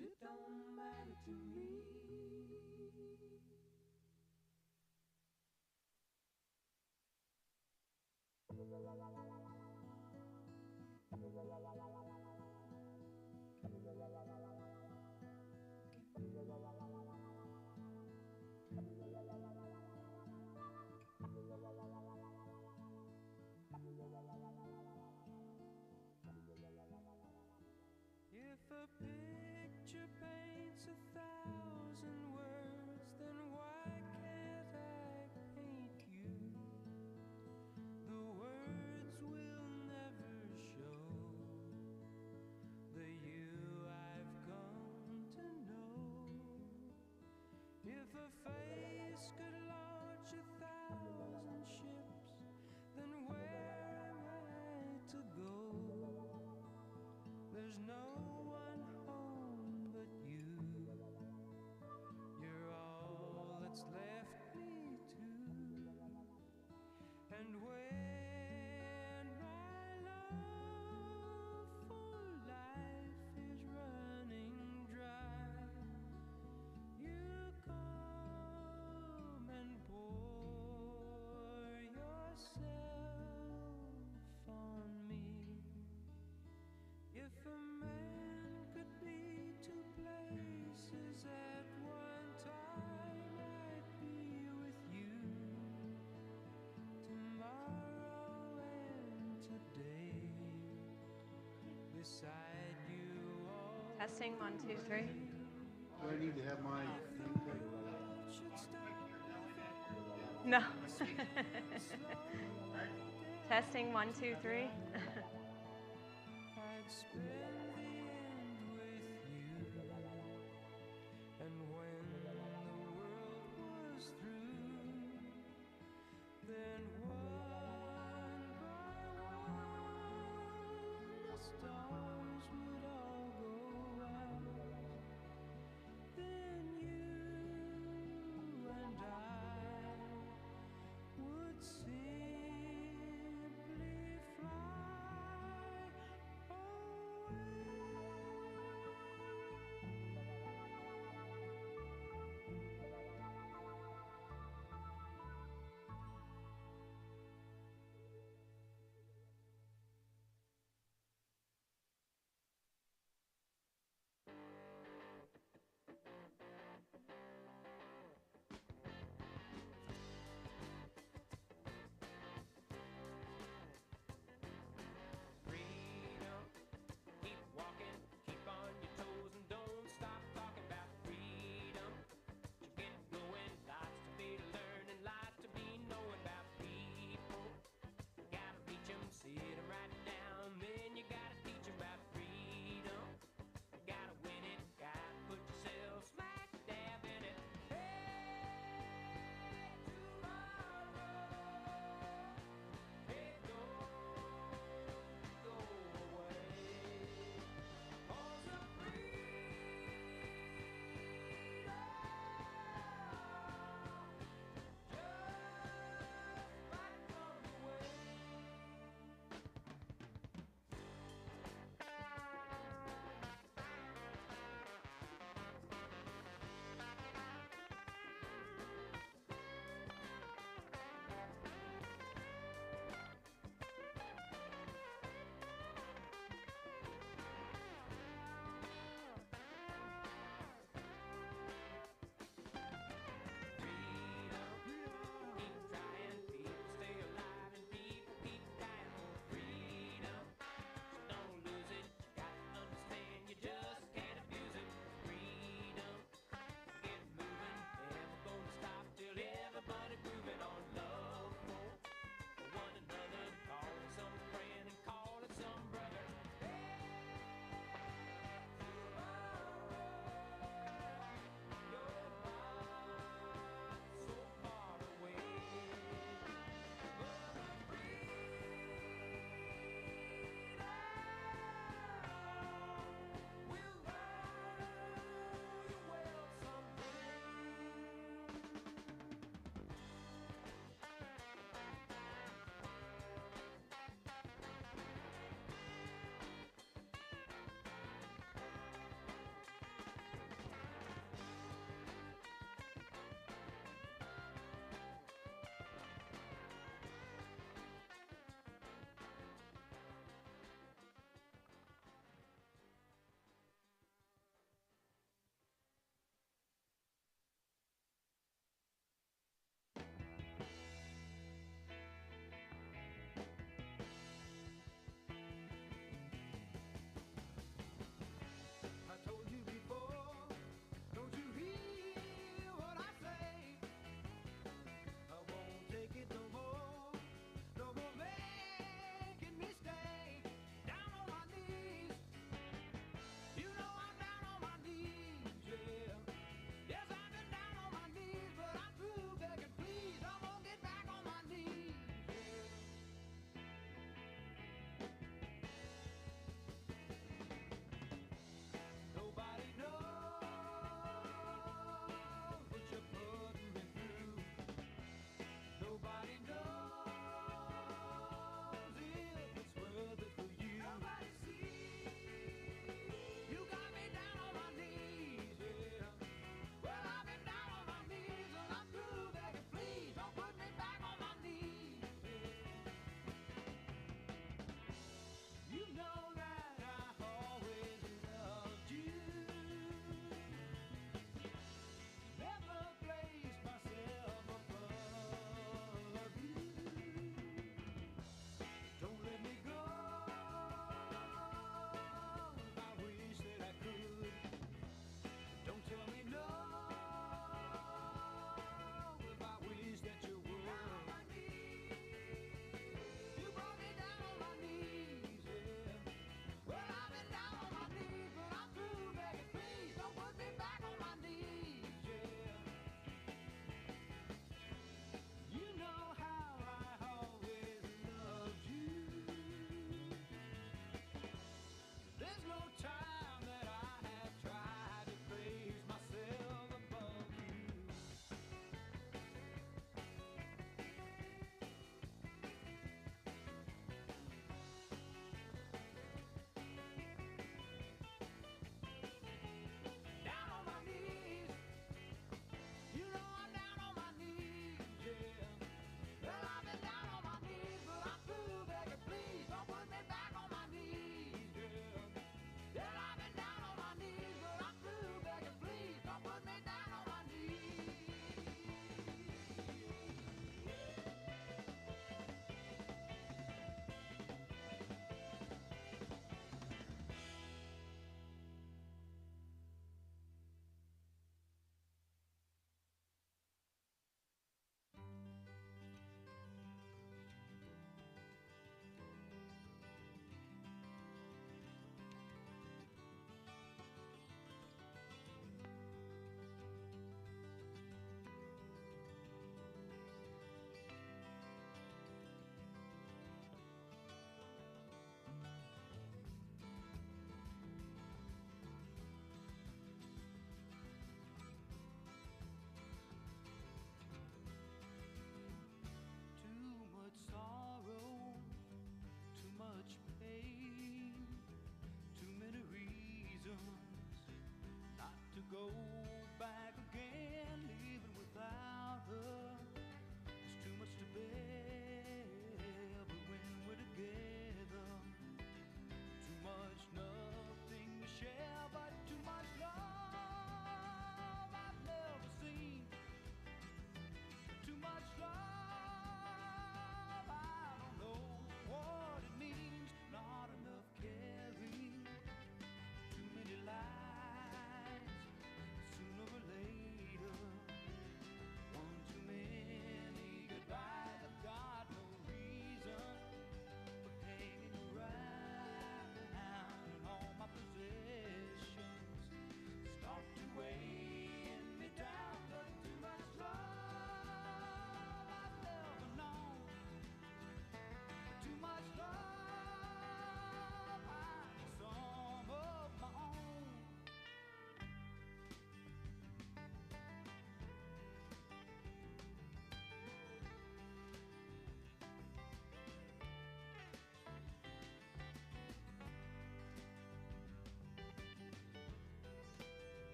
it don't matter to me. If a picture paints 1,000 words, then why can't I paint you? The words will never show the you I've come to know. If a face could launch 1,000 ships, then where am I to go? There's no one home but you. You're all that's left me to. And when my love for life is running dry, you come and pour yourself on me. If a man could be two places at one time, I'd be with you tomorrow and today, beside you all. Testing 1, 2, 3. Do I need to have my name tag No. Testing 1, 2, 3. I'd spend the end with you. And when the world was through, then one by one the stars would all go out. Then you and I would simply fly away.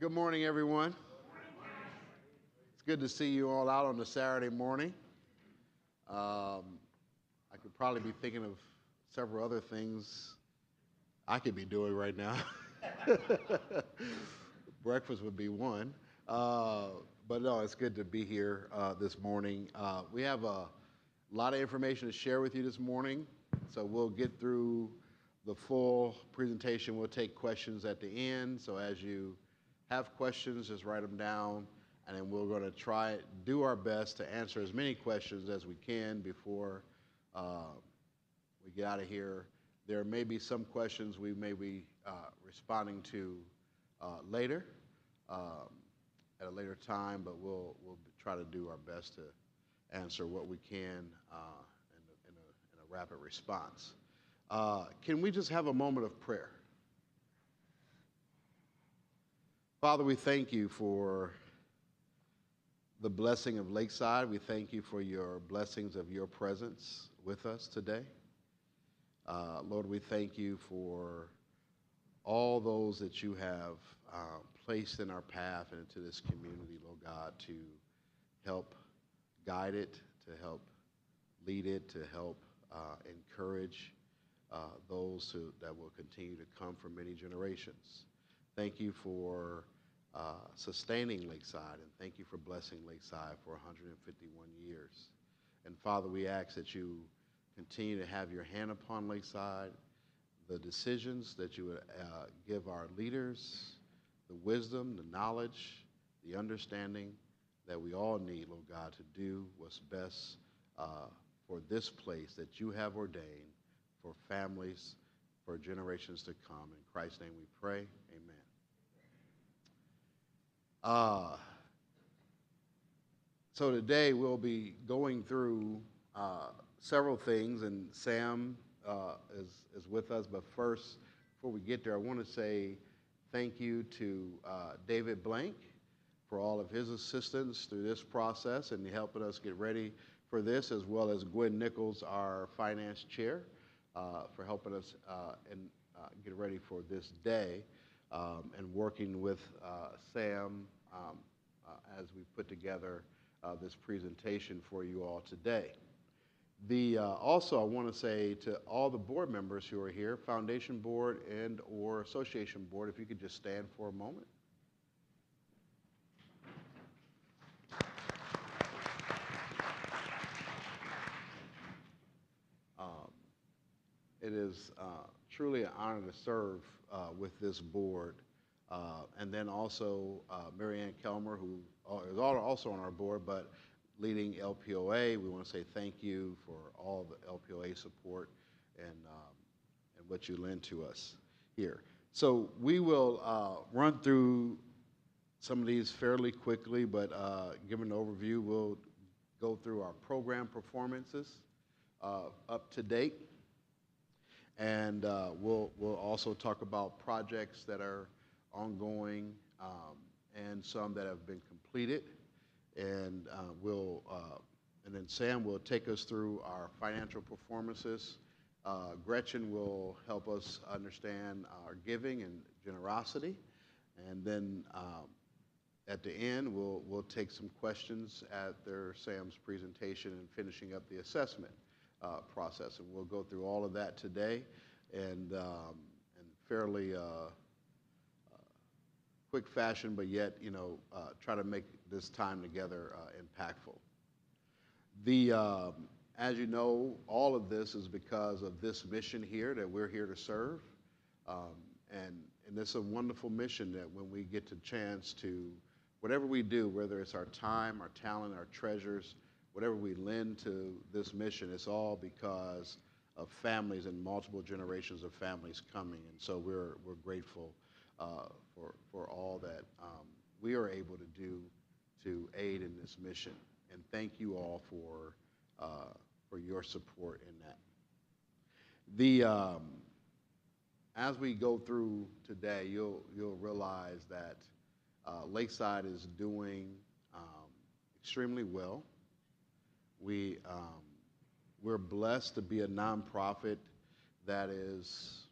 Good morning, everyone. It's good to see you all out on a Saturday morning. I could probably be thinking of several other things I could be doing right now. Breakfast would be one. But no, it's good to be here this morning. We have a lot of information to share with you this morning, so we'll get through the full presentation. We'll take questions at the end, so as you have questions, just write them down, and then we're going to do our best to answer as many questions as we can before we get out of here. There may be some questions we may be responding to later, at a later time, but we'll try to do our best to answer what we can in a rapid response. Can we just have a moment of prayer? Father, we thank you for the blessing of Lakeside. We thank you for your blessings of your presence with us today. Lord, we thank you for all those that you have placed in our path and into this community, Lord God, to help guide it, to help lead it, to help encourage those that will continue to come for many generations. Thank you for sustaining Lakeside, and thank you for blessing Lakeside for 151 years. And Father, we ask that you continue to have your hand upon Lakeside, the decisions that you would give our leaders, the wisdom, the knowledge, the understanding that we all need, Lord God, to do what's best for this place that you have ordained for families, for generations to come. In Christ's name we pray, amen. So today we'll be going through several things, and Sam is with us. But first, before we get there, I want to say thank you to David Blank for all of his assistance through this process and helping us get ready for this, as well as Gwen Nichols, our finance chair, for helping us get ready for this day and working with Sam as we put together this presentation for you all today. Also, I want to say to all the board members who are here, Foundation Board and or Association Board, if you could just stand for a moment. It is truly an honor to serve with this board. And then also Mary Ann Kelmer, who is also on our board, but leading LPOA. We want to say thank you for all the LPOA support and what you lend to us here. So we will run through some of these fairly quickly, but given an overview, we'll go through our program performances up to date. And we'll also talk about projects that are ongoing and some that have been completed. And and then Sam will take us through our financial performances. Gretchen will help us understand our giving and generosity. And then at the end, we'll take some questions after Sam's presentation and finishing up the assessment process. And we'll go through all of that today and fairly quick fashion, but yet, try to make this time together impactful. As you know, all of this is because of this mission here that we're here to serve. And it's a wonderful mission that when we get the chance to, whatever we do, whether it's our time, our talent, our treasures, whatever we lend to this mission, it's all because of families and multiple generations of families coming. And so we're grateful for all that we are able to do to aid in this mission. And thank you all for your support in that. As we go through today, you'll realize that Lakeside is doing extremely well. We're blessed to be a nonprofit that is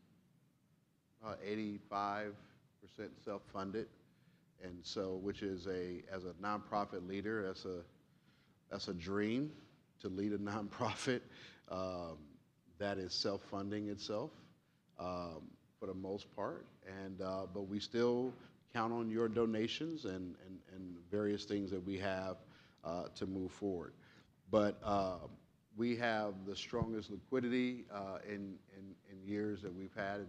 85% self-funded. And so, which is as a nonprofit leader, that's a dream to lead a nonprofit that is self-funding itself for the most part. And but we still count on your donations and various things that we have to move forward. But we have the strongest liquidity in years that we've had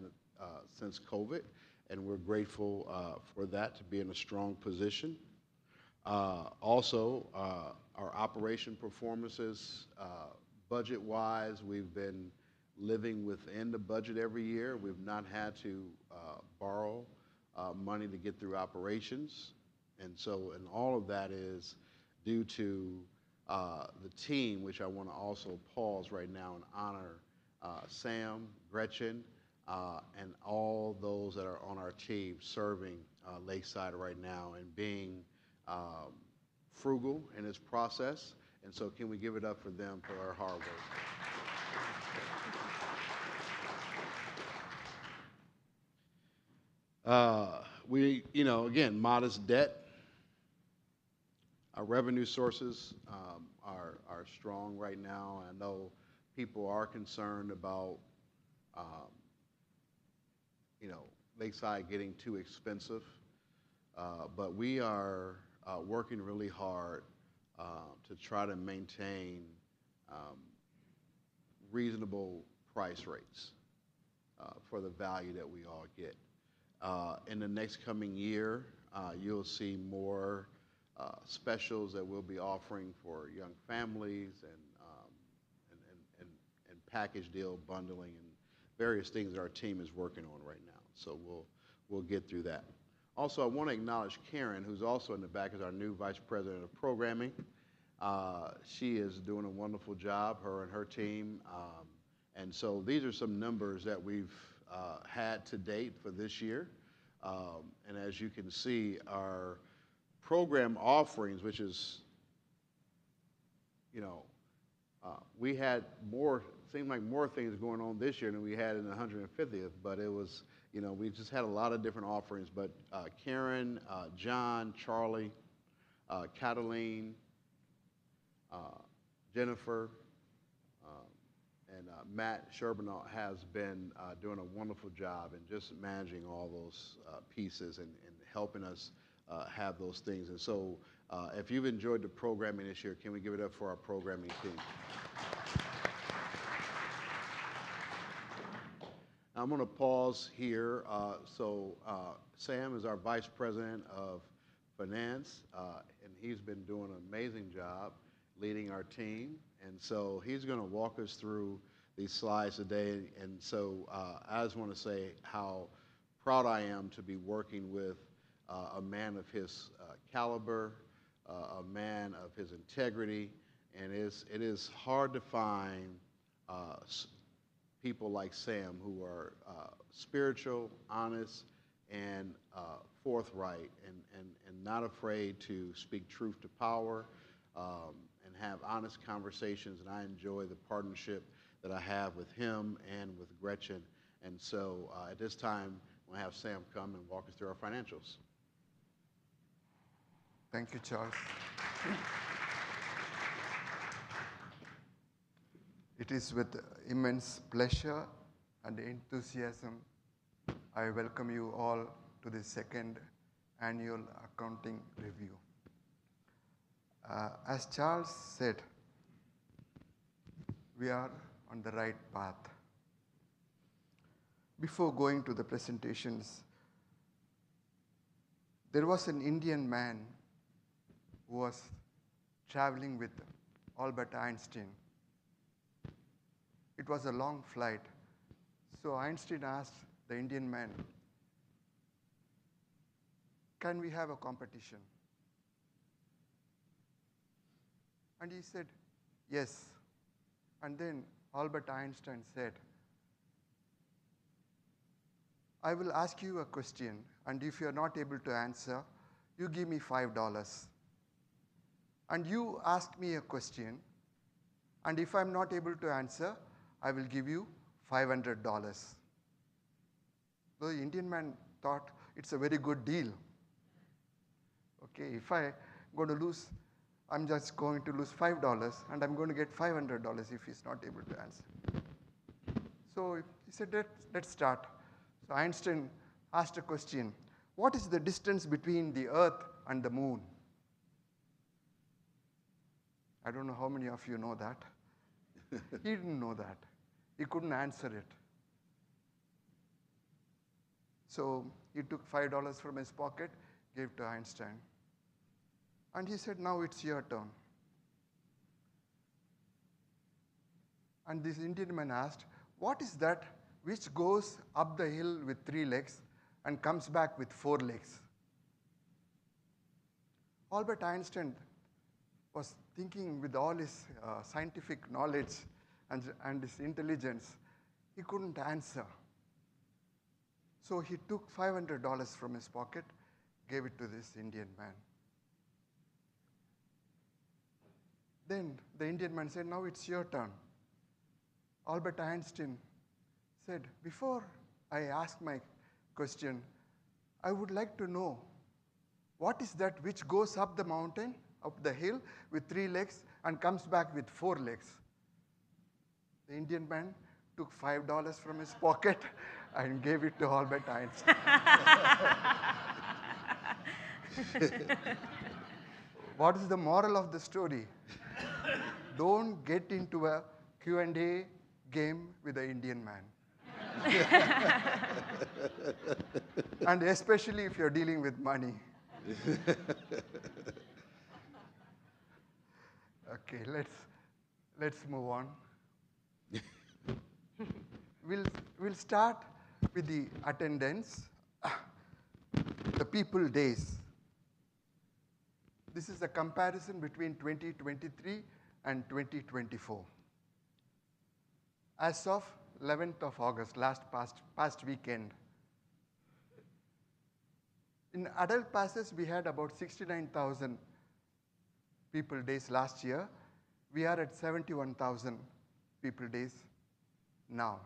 since COVID, and we're grateful for that, to be in a strong position. Also, our operation performances, budget-wise, we've been living within the budget every year. We've not had to borrow money to get through operations. And so, and all of that is due to the team, which I want to also pause right now and honor Sam, Gretchen, and all those that are on our team serving Lakeside right now and being frugal in its process. And so can we give it up for them for their hard work? We, again, modest debt. Our revenue sources are strong right now. I know people are concerned about, Lakeside getting too expensive, but we are working really hard to try to maintain reasonable price rates for the value that we all get. In the next coming year, you'll see more specials that we'll be offering for young families and package deal bundling and various things that our team is working on right now. So we'll get through that. Also, I want to acknowledge Karen, who's also in the back as our new Vice President of Programming. She is doing a wonderful job, her and her team. And so these are some numbers that we've had to date for this year. And as you can see, our program offerings, which is, we had seemed like more things going on this year than we had in the 150th, but it was, we just had a lot of different offerings. But Karen, John, Charlie, Cataline, Jennifer, and Matt Sherbinault has been doing a wonderful job in just managing all those pieces and helping us have those things. And so if you've enjoyed the programming this year, can we give it up for our programming team? I'm going to pause here. Sam is our Vice President of Finance, and he's been doing an amazing job leading our team. And so he's going to walk us through these slides today. And so I just want to say how proud I am to be working with a man of his caliber, a man of his integrity. And it is hard to find people like Sam who are spiritual, honest, and forthright, and not afraid to speak truth to power and have honest conversations. And I enjoy the partnership that I have with him and with Gretchen. And so at this time, I'm going to have Sam come and walk us through our financials. Thank you, Charles. It is with immense pleasure and enthusiasm I welcome you all to the second annual accounting review. As Charles said, we are on the right path. Before going to the presentations, there was an Indian man who was traveling with Albert Einstein. It was a long flight. So Einstein asked the Indian man, "Can we have a competition?" And he said, "Yes." And then Albert Einstein said, "I will ask you a question, and if you are not able to answer, you give me $5. And you ask me a question, and if I'm not able to answer, I will give you $500. So the Indian man thought it's a very good deal. okay, if I'm going to lose, I'm just going to lose $5 and I'm going to get $500 if he's not able to answer. So he said, let's start. So Einstein asked a question, what is the distance between the Earth and the moon? I don't know how many of you know that. He didn't know that. He couldn't answer it. So he took $5 from his pocket, gave to Einstein. And he said, now it's your turn. And this Indian man asked, what is that which goes up the hill with 3 legs and comes back with 4 legs? Albert Einstein was thinking with all his scientific knowledge and his intelligence, he couldn't answer. So he took $500 from his pocket, gave it to this Indian man. Then the Indian man said, now it's your turn. Albert Einstein said, before I ask my question, I would like to know, what is that which goes up the mountain, up the hill with 3 legs and comes back with 4 legs? The Indian man took $5 from his pocket and gave it to Albert Einstein. What is the moral of the story? Don't get into a Q&A game with the Indian man. And especially if you're dealing with money. Okay, let's move on. We'll start with the attendance, the people days. This is a comparison between 2023 and 2024. As of 11th of August, past weekend. In adult passes, we had about 69,000 people days last year. We are at 71,000 people days now.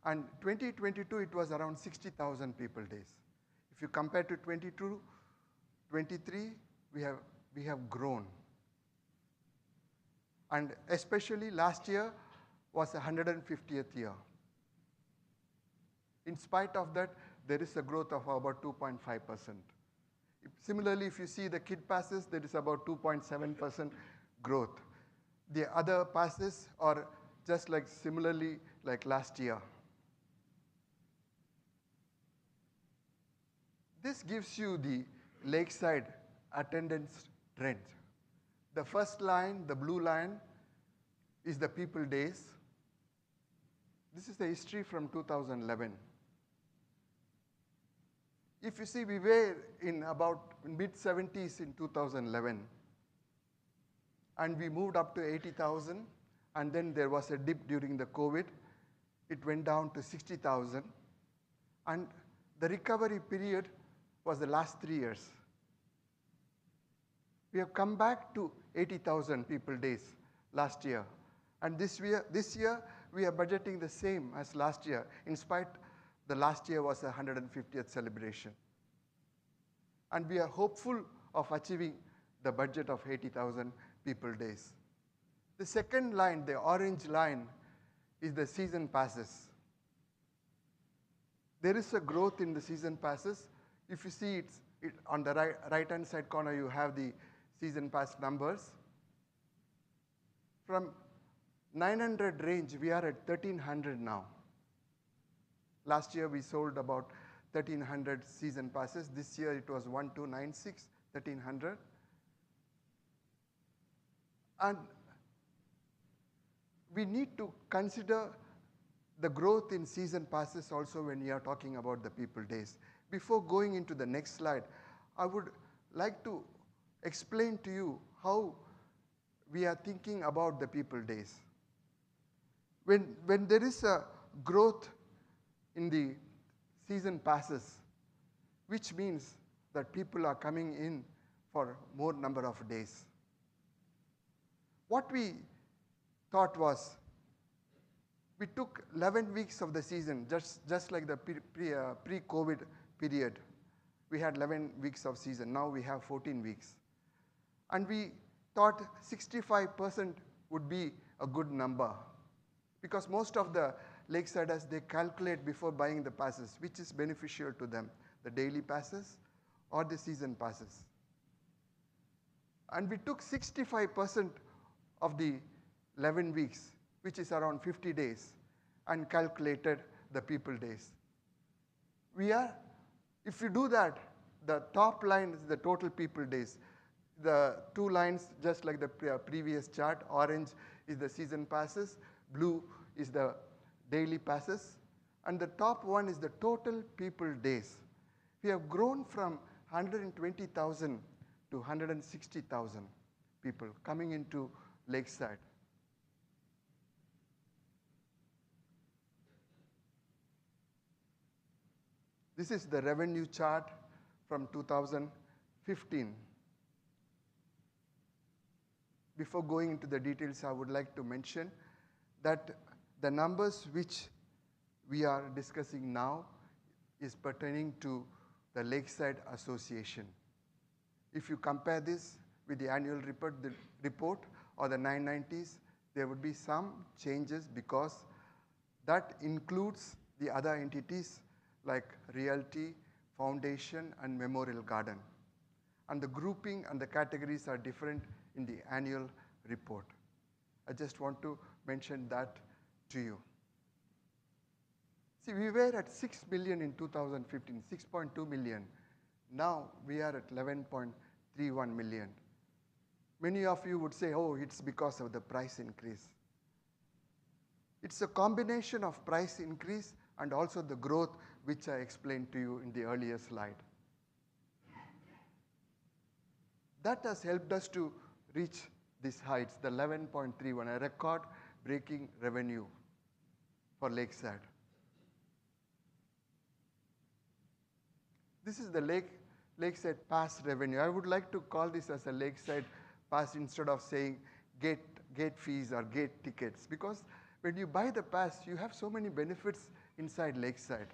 And 2022, it was around 60,000 people days. If you compare to 22, 23, we have grown. And especially last year was 150th year. In spite of that, there is a growth of about 2.5%. Similarly, if you see the kid passes, there is about 2.7% growth. The other passes are just like similarly like last year. This gives you the Lakeside attendance trend. The first line, the blue line, is the people days. This is the history from 2011. If you see, we were in about mid-70s in 2011. And we moved up to 80,000. And then there was a dip during the COVID. It went down to 60,000. And the recovery period was the last 3 years. We have come back to 80,000 people days last year. And this year, we are budgeting the same as last year, in spite the last year was a 150th celebration. And we are hopeful of achieving the budget of 80,000 people days. The second line, the orange line, is the season passes. There is a growth in the season passes. If you see it on the right-hand side corner, you have the season pass numbers. From 900 range, we are at 1,300 now. Last year, we sold about 1,300 season passes. This year, it was 1,296, 1,300. And we need to consider the growth in season passes also when we are talking about the people days. Before going into the next slide, I would like to explain to you how we are thinking about the people days. When there is a growth in the season passes, which means that people are coming in for more number of days. What we thought was, we took 11 weeks of the season, just like the pre-COVID period, we had 11 weeks of season. Now we have 14 weeks. And we thought 65% would be a good number, because most of the Lakesiders, they calculate before buying the passes, which is beneficial to them, the daily passes or the season passes. And we took 65% of the 11 weeks, which is around 50 days, and calculated the people days. If you do that, the top line is the total people days. The two lines, just like the previous chart, orange is the season passes, blue is the daily passes, and the top one is the total people days. We have grown from 120,000 to 160,000 people coming into Lakeside. This is the revenue chart from 2015. Before going into the details, I would like to mention that the numbers which we are discussing now is pertaining to the Lakeside Association. If you compare this with the annual report or the 990s, there would be some changes because that includes the other entities like Realty, Foundation, and Memorial Garden. And the grouping and the categories are different in the annual report. I just want to mention that to you. See, we were at 6 million in 2015, 6.2 million. Now we are at 11.31 million. Many of you would say, oh, it's because of the price increase. It's a combination of price increase and also the growth, which I explained to you in the earlier slide. That has helped us to reach these heights, the 11.31, a record-breaking revenue for Lakeside. This is the Lakeside Pass revenue. I would like to call this as a Lakeside Pass instead of saying gate fees or gate tickets, because when you buy the pass, you have so many benefits inside Lakeside.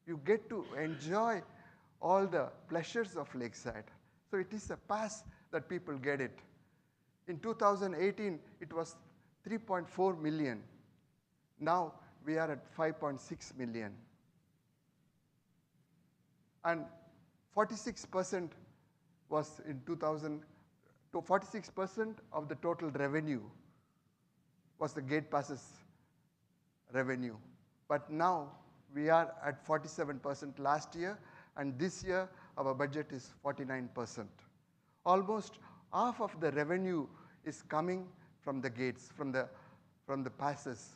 You get to enjoy all the pleasures of Lakeside. So it is a pass that people get it. In 2018, it was 3.4 million. Now we are at 5.6 million. And 46% was in 2000, 46% of the total revenue was the gate passes revenue. But now we are at 47% last year, and this year our budget is 49%. Almost half of the revenue is coming from the gates, from the passes,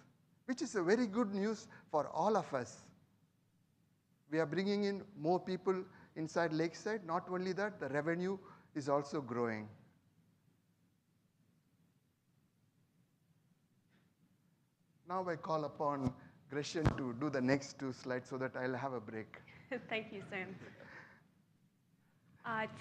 which is a very good news for all of us. We are bringing in more people inside Lakeside. Not only that, the revenue is also growing. Now I call upon Gresham to do the next two slides so that I'll have a break. Thank you, Sam.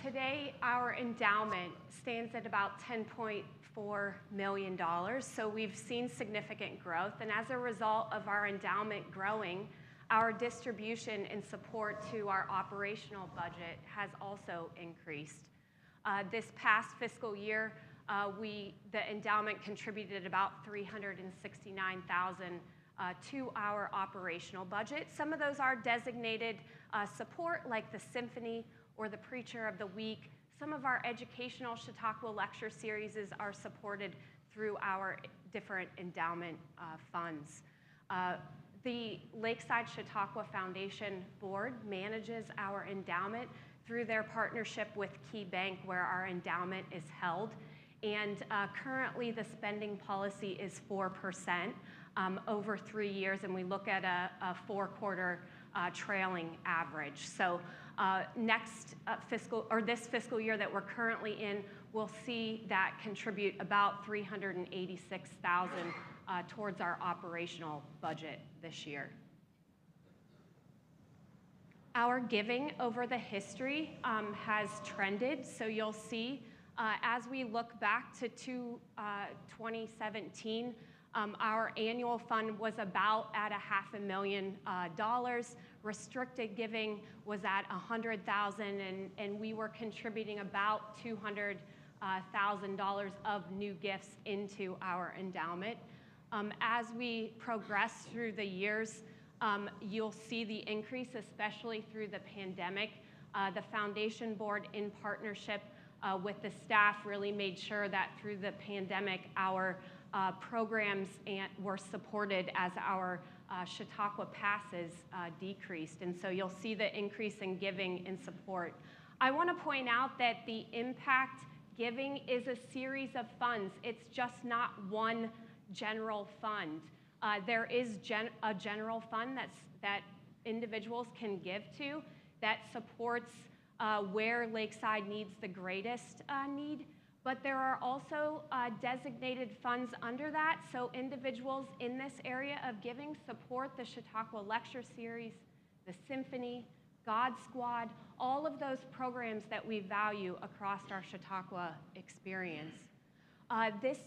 Today, our endowment stands at about $10.4 million. So we've seen significant growth. And as a result of our endowment growing, our distribution and support to our operational budget has also increased. This past fiscal year, the endowment contributed about $369,000 to our operational budget. Some of those are designated support, like the symphony or the preacher of the week. Some of our educational Chautauqua lecture series are supported through our different endowment funds. The Lakeside Chautauqua Foundation Board manages our endowment through their partnership with Key Bank, where our endowment is held. And currently the spending policy is 4% over 3 years, and we look at a 4-quarter trailing average. So this fiscal year that we're currently in, we'll see that contribute about $386,000 towards our operational budget this year. Our giving over the history has trended. So you'll see as we look back to 2017, Our annual fund was about at $500,000. Restricted giving was at $100,000, and we were contributing about $200,000 of new gifts into our endowment. As we progress through the years, you'll see the increase, especially through the pandemic. The foundation board, in partnership with the staff, really made sure that through the pandemic, our programs were supported as our Chautauqua passes decreased. And so you'll see the increase in giving and support. I want to point out that the impact giving is a series of funds. It's just not one general fund. There is a general fund that individuals can give to that supports where Lakeside needs the greatest need, but there are also designated funds under that, so individuals in this area of giving support the Chautauqua Lecture Series, the Symphony, God Squad, all of those programs that we value across our Chautauqua experience. This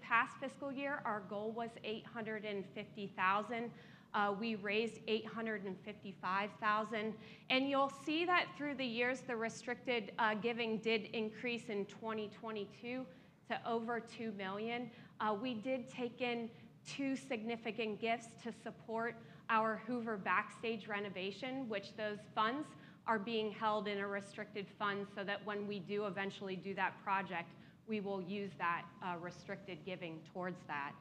past fiscal year, our goal was $850,000. We raised $855,000, and you'll see that through the years, the restricted giving did increase in 2022 to over $2 million. We did take in 2 significant gifts to support our Hoover backstage renovation, which those funds are being held in a restricted fund so that when we do eventually do that project, we will use that restricted giving towards that.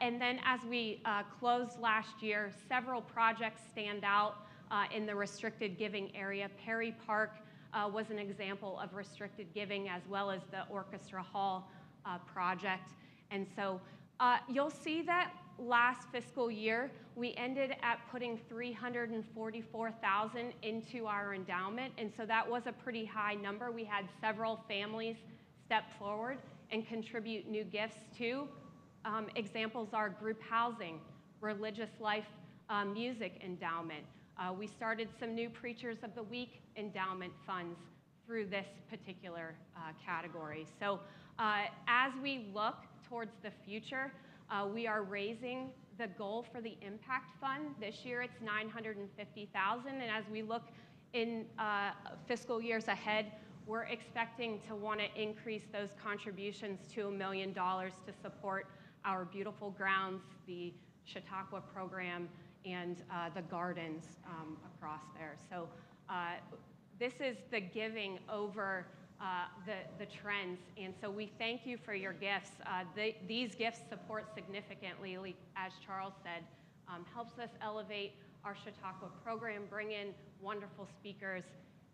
And then as we closed last year, several projects stand out in the restricted giving area. Perry Park was an example of restricted giving, as well as the Orchestra Hall project. And so you'll see that last fiscal year, we ended at putting $344,000 into our endowment, and so that was a pretty high number. We had several families step forward and contribute new gifts too. Examples are group housing, religious life music endowment. We started some new Preachers of the Week endowment funds through this particular category. So as we look towards the future, we are raising the goal for the Impact Fund. This year it's $950,000, and as we look in fiscal years ahead, we're expecting to want to increase those contributions to $1 million to support our beautiful grounds, the Chautauqua program, and the gardens across there. So this is the giving over the trends, and so we thank you for your gifts. These gifts support significantly, as Charles said, helps us elevate our Chautauqua program, bring in wonderful speakers,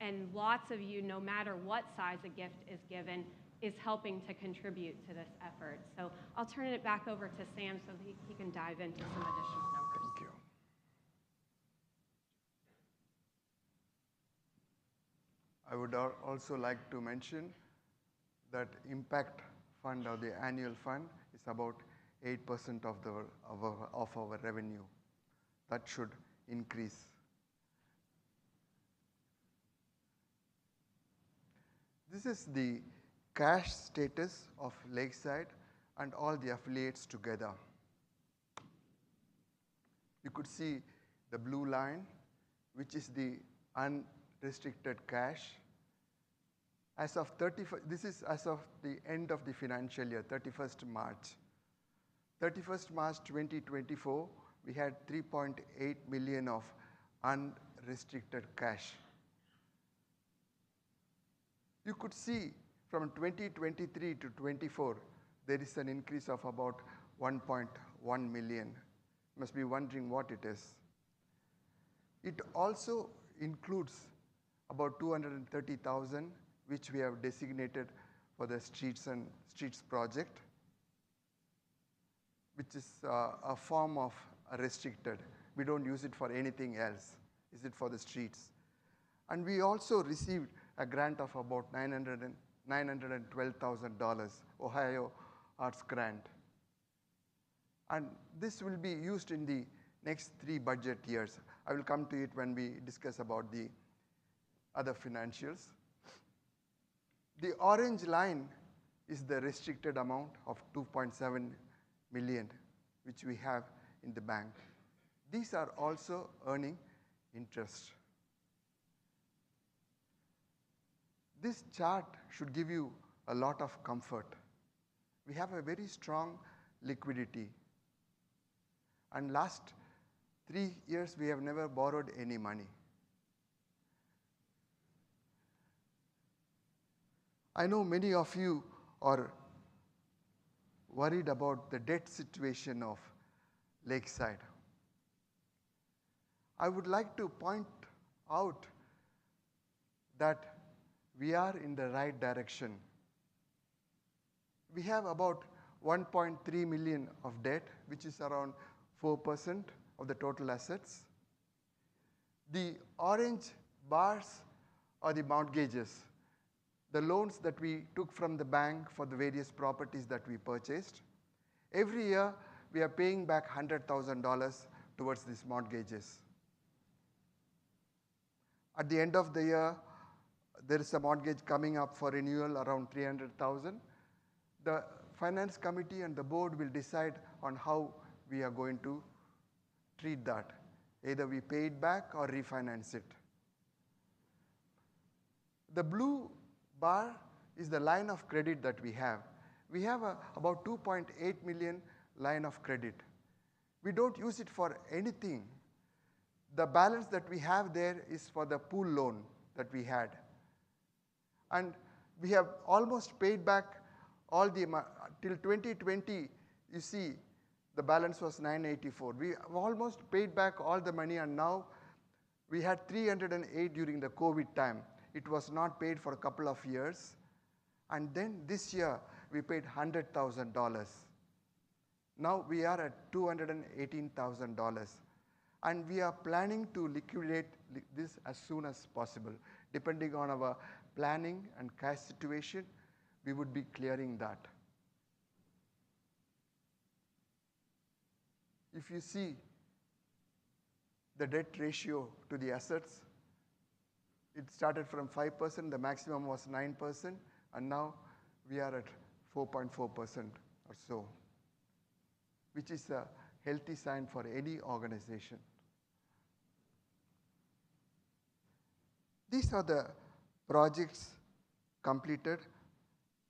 and lots of you, no matter what size a gift is given, is helping to contribute to this effort. So I'll turn it back over to Sam so he can dive into some additional numbers. Thank you. I would also like to mention that Impact Fund, or the annual fund, is about 8% of our revenue. That should increase. This is the cash status of Lakeside and all the affiliates together. You could see the blue line, which is the unrestricted cash. As of this is as of the end of the financial year, 31st March. 31st March 2024, we had $3.8 million of unrestricted cash. You could see from 2023 to 24, there is an increase of about 1.1 million. You must be wondering what it is. It also includes about 230,000, which we have designated for the Streets project, which is a form of restricted. We don't use it for anything else. Is it for the streets? And we also received a grant of about $912,000, Ohio Arts Grant. And this will be used in the next 3 budget years. I will come to it when we discuss about the other financials. The orange line is the restricted amount of $2.7 million which we have in the bank. These are also earning interest. This chart should give you a lot of comfort. We have a very strong liquidity. And last 3 years, we have never borrowed any money. I know many of you are worried about the debt situation of Lakeside. I would like to point out that we are in the right direction. We have about 1.3 million of debt, which is around 4% of the total assets. The orange bars are the mortgages, the loans that we took from the bank for the various properties that we purchased. Every year, we are paying back $100,000 towards these mortgages. At the end of the year, there is a mortgage coming up for renewal around $300,000. The finance committee and the board will decide on how we are going to treat that. Either we pay it back or refinance it. The blue bar is the line of credit that we have. We have about 2.8 million line of credit. We don't use it for anything. The balance that we have there is for the pool loan that we had. And we have almost paid back all the, till 2020, you see, the balance was 984. We have almost paid back all the money, and now we had 308 during the COVID time. It was not paid for a couple of years. And then this year, we paid $100,000. Now we are at $218,000. And we are planning to liquidate this as soon as possible. Depending on our planning and cash situation, we would be clearing that. If you see the debt ratio to the assets, it started from 5%, the maximum was 9%, and now we are at 4.4% or so, which is a healthy sign for any organization. These are the projects completed.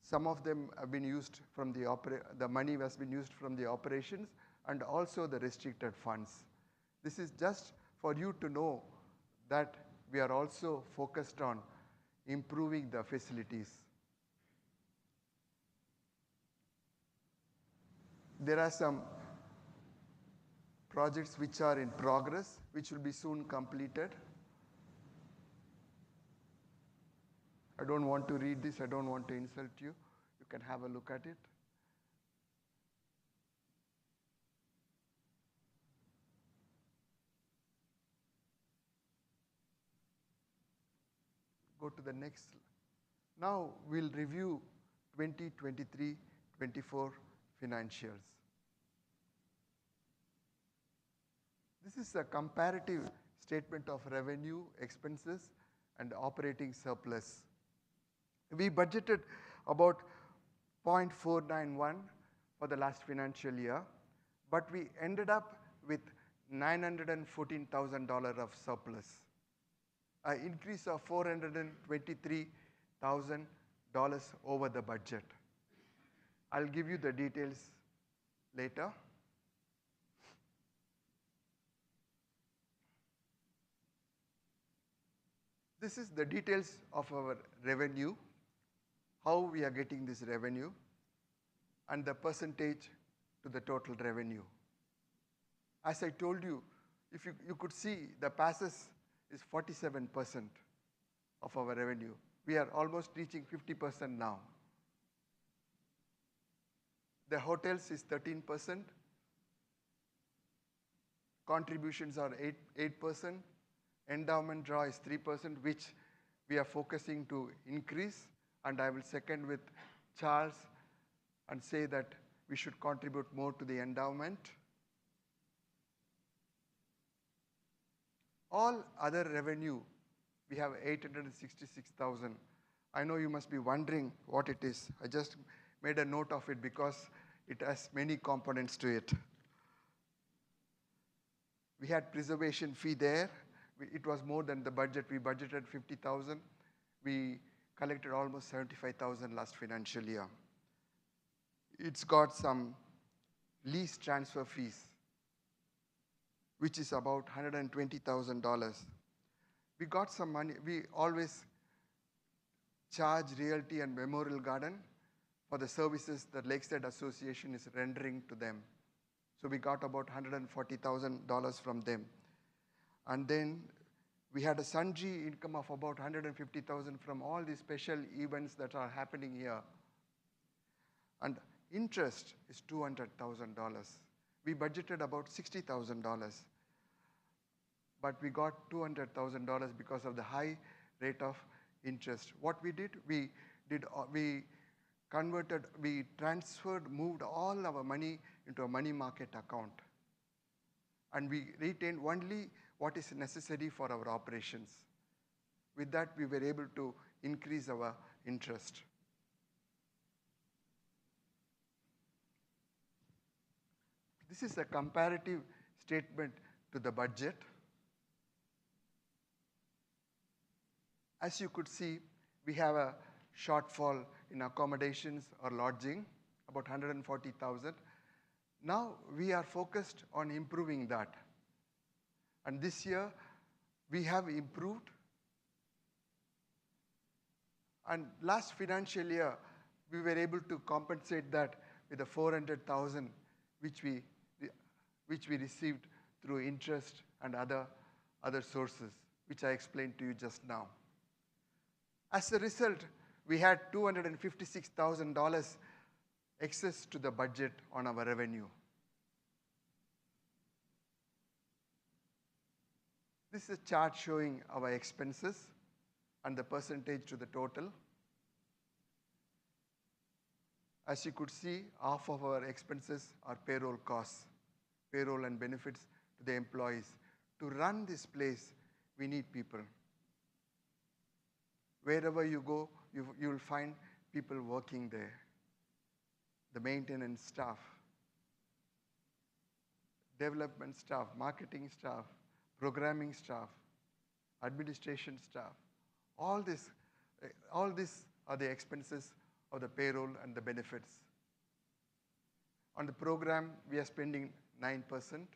Some of them have been used from the money has been used from the operations and also the restricted funds. This is just for you to know that we are also focused on improving the facilities. There are some projects which are in progress, which will be soon completed. I don't want to read this, I don't want to insult you. You can have a look at it. Go to the next. Now we'll review 2023-24 financials. This is a comparative statement of revenue, expenses, and operating surplus. We budgeted about 0.491 for the last financial year, but we ended up with $914,000 of surplus, an increase of $423,000 over the budget. I'll give you the details later. This is the details of our revenue, how we are getting this revenue, and the percentage to the total revenue. As I told you, if you could see, the passes is 47% of our revenue. We are almost reaching 50% now. The hotels is 13%. Contributions are 8%. Endowment draw is 3%, which we are focusing to increase. And I will second with Charles and say that we should contribute more to the endowment. All other revenue, we have 866,000. I know you must be wondering what it is. I just made a note of it because It has many components to it. We had preservation fee there. It was more than the budget. We budgeted 50,000. We collected almost 75,000 last financial year. It's got some lease transfer fees, which is about $120,000. We got some money. We always charge Realty and Memorial Garden for the services that Lakeside Association is rendering to them. So we got about $140,000 from them. And then we had a sundry income of about $150,000 from all these special events that are happening here. And interest is $200,000. We budgeted about $60,000. But we got $200,000 because of the high rate of interest. What we did, we transferred, moved all our money into a money market account. And we retained only what is necessary for our operations. With that, we were able to increase our interest. This is a comparative statement to the budget. As you could see, we have a shortfall in accommodations or lodging, about 140,000. Now we are focused on improving that. And this year, we have improved. And last financial year, we were able to compensate that with the 400,000 which we received through interest and other sources, which I explained to you just now. As a result, we had $256,000 excess to the budget on our revenue. This is a chart showing our expenses and the percentage to the total. As you could see, half of our expenses are payroll costs, payroll and benefits to the employees. To run this place, we need people. Wherever you go, you will find people working there. The maintenance staff, development staff, marketing staff, programming staff, administration staff. All these are the expenses of the payroll and the benefits. On the program, we are spending 9%.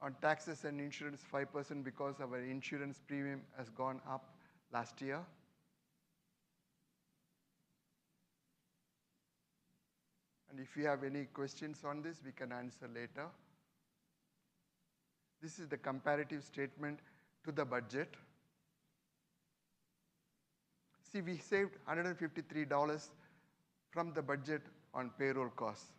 On taxes and insurance, 5% because our insurance premium has gone up last year. And if you have any questions on this, we can answer later. This is the comparative statement to the budget. See, we saved $153 from the budget on payroll costs.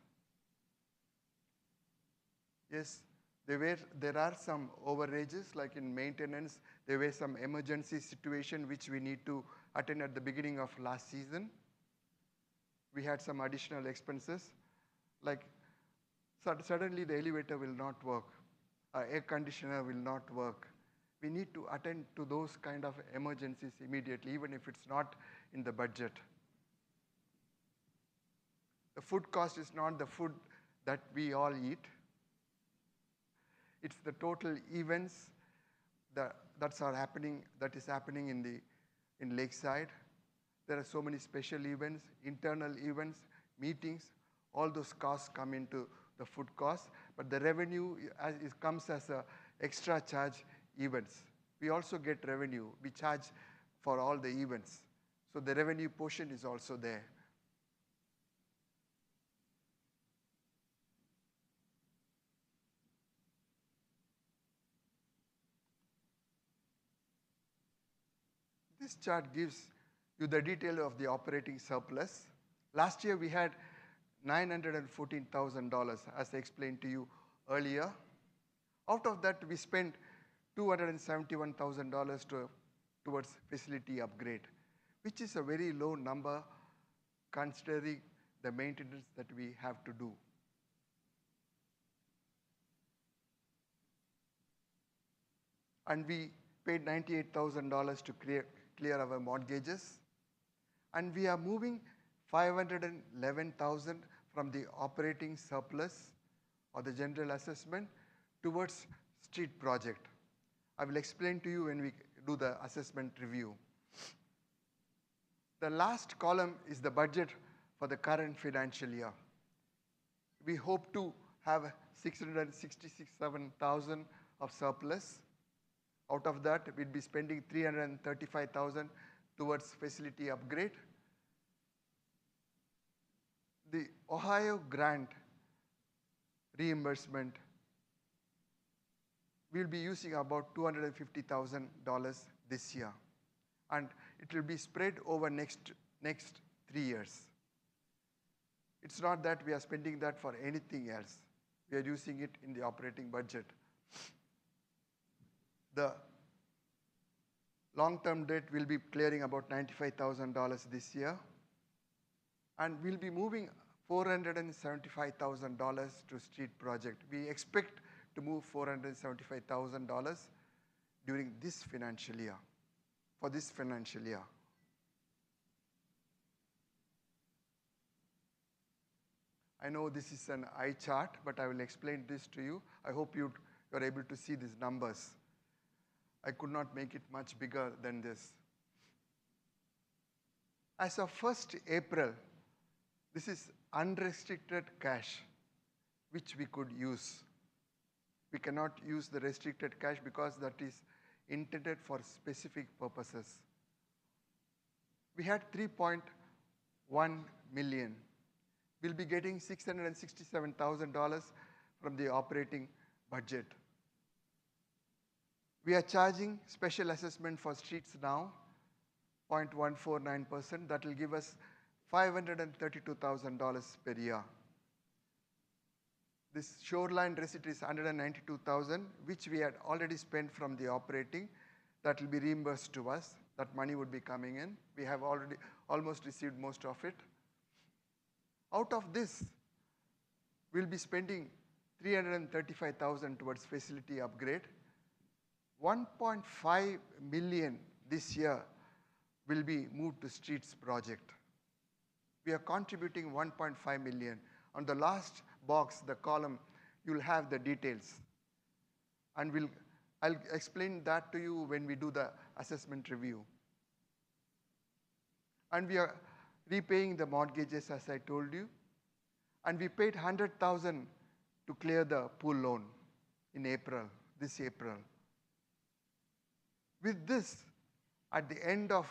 Yes, there are some overages, like in maintenance. There were some emergency situation which we need to attend at the beginning of last season. We had some additional expenses, like suddenly the elevator will not work, air conditioner will not work. We need to attend to those kind of emergencies immediately, even if it's not in the budget. The food cost is not the food that we all eat. It's the total events that is happening in Lakeside. There are so many special events, internal events, meetings. All those costs come into the food costs, but the revenue comes as a extra charge events. We also get revenue. We charge for all the events. So the revenue portion is also there. This chart gives you the detail of the operating surplus. Last year we had $914,000, as I explained to you earlier. Out of that, we spent $271,000 towards facility upgrade, which is a very low number considering the maintenance that we have to do. And we paid $98,000 to clear our mortgages. And we are moving 511,000 from the operating surplus or the general assessment towards street project. I will explain to you when we do the assessment review. The last column is the budget for the current financial year. We hope to have 667,000 of surplus. Out of that, we'll be spending 335,000 towards facility upgrade. The Ohio grant reimbursement, we'll be using about $250,000 this year. And it will be spread over next 3 years. It's not that we are spending that for anything else. We are using it in the operating budget. The long-term debt will be clearing about $95,000 this year. And we'll be moving $475,000 to street project. We expect to move $475,000 during this financial year, for this financial year. I know this is an eye chart, but I will explain this to you. I hope you're able to see these numbers. I could not make it much bigger than this. As of 1st April, this is unrestricted cash, which we could use. We cannot use the restricted cash because that is intended for specific purposes. We had 3.1 million. We'll be getting $667,000 from the operating budget. We are charging special assessment for streets now, 0.149%. That will give us $532,000 per year. This shoreline receipt is $192,000, which we had already spent from the operating. That will be reimbursed to us. That money would be coming in. We have already almost received most of it. Out of this, we'll be spending $335,000 towards facility upgrade. 1.5 million this year will be moved to streets project. We are contributing 1.5 million. On the last box, the column, you'll have the details. And I'll explain that to you when we do the assessment review. And we are repaying the mortgages, as I told you. And we paid $100,000 to clear the pool loan in April, this April. With this, at the end of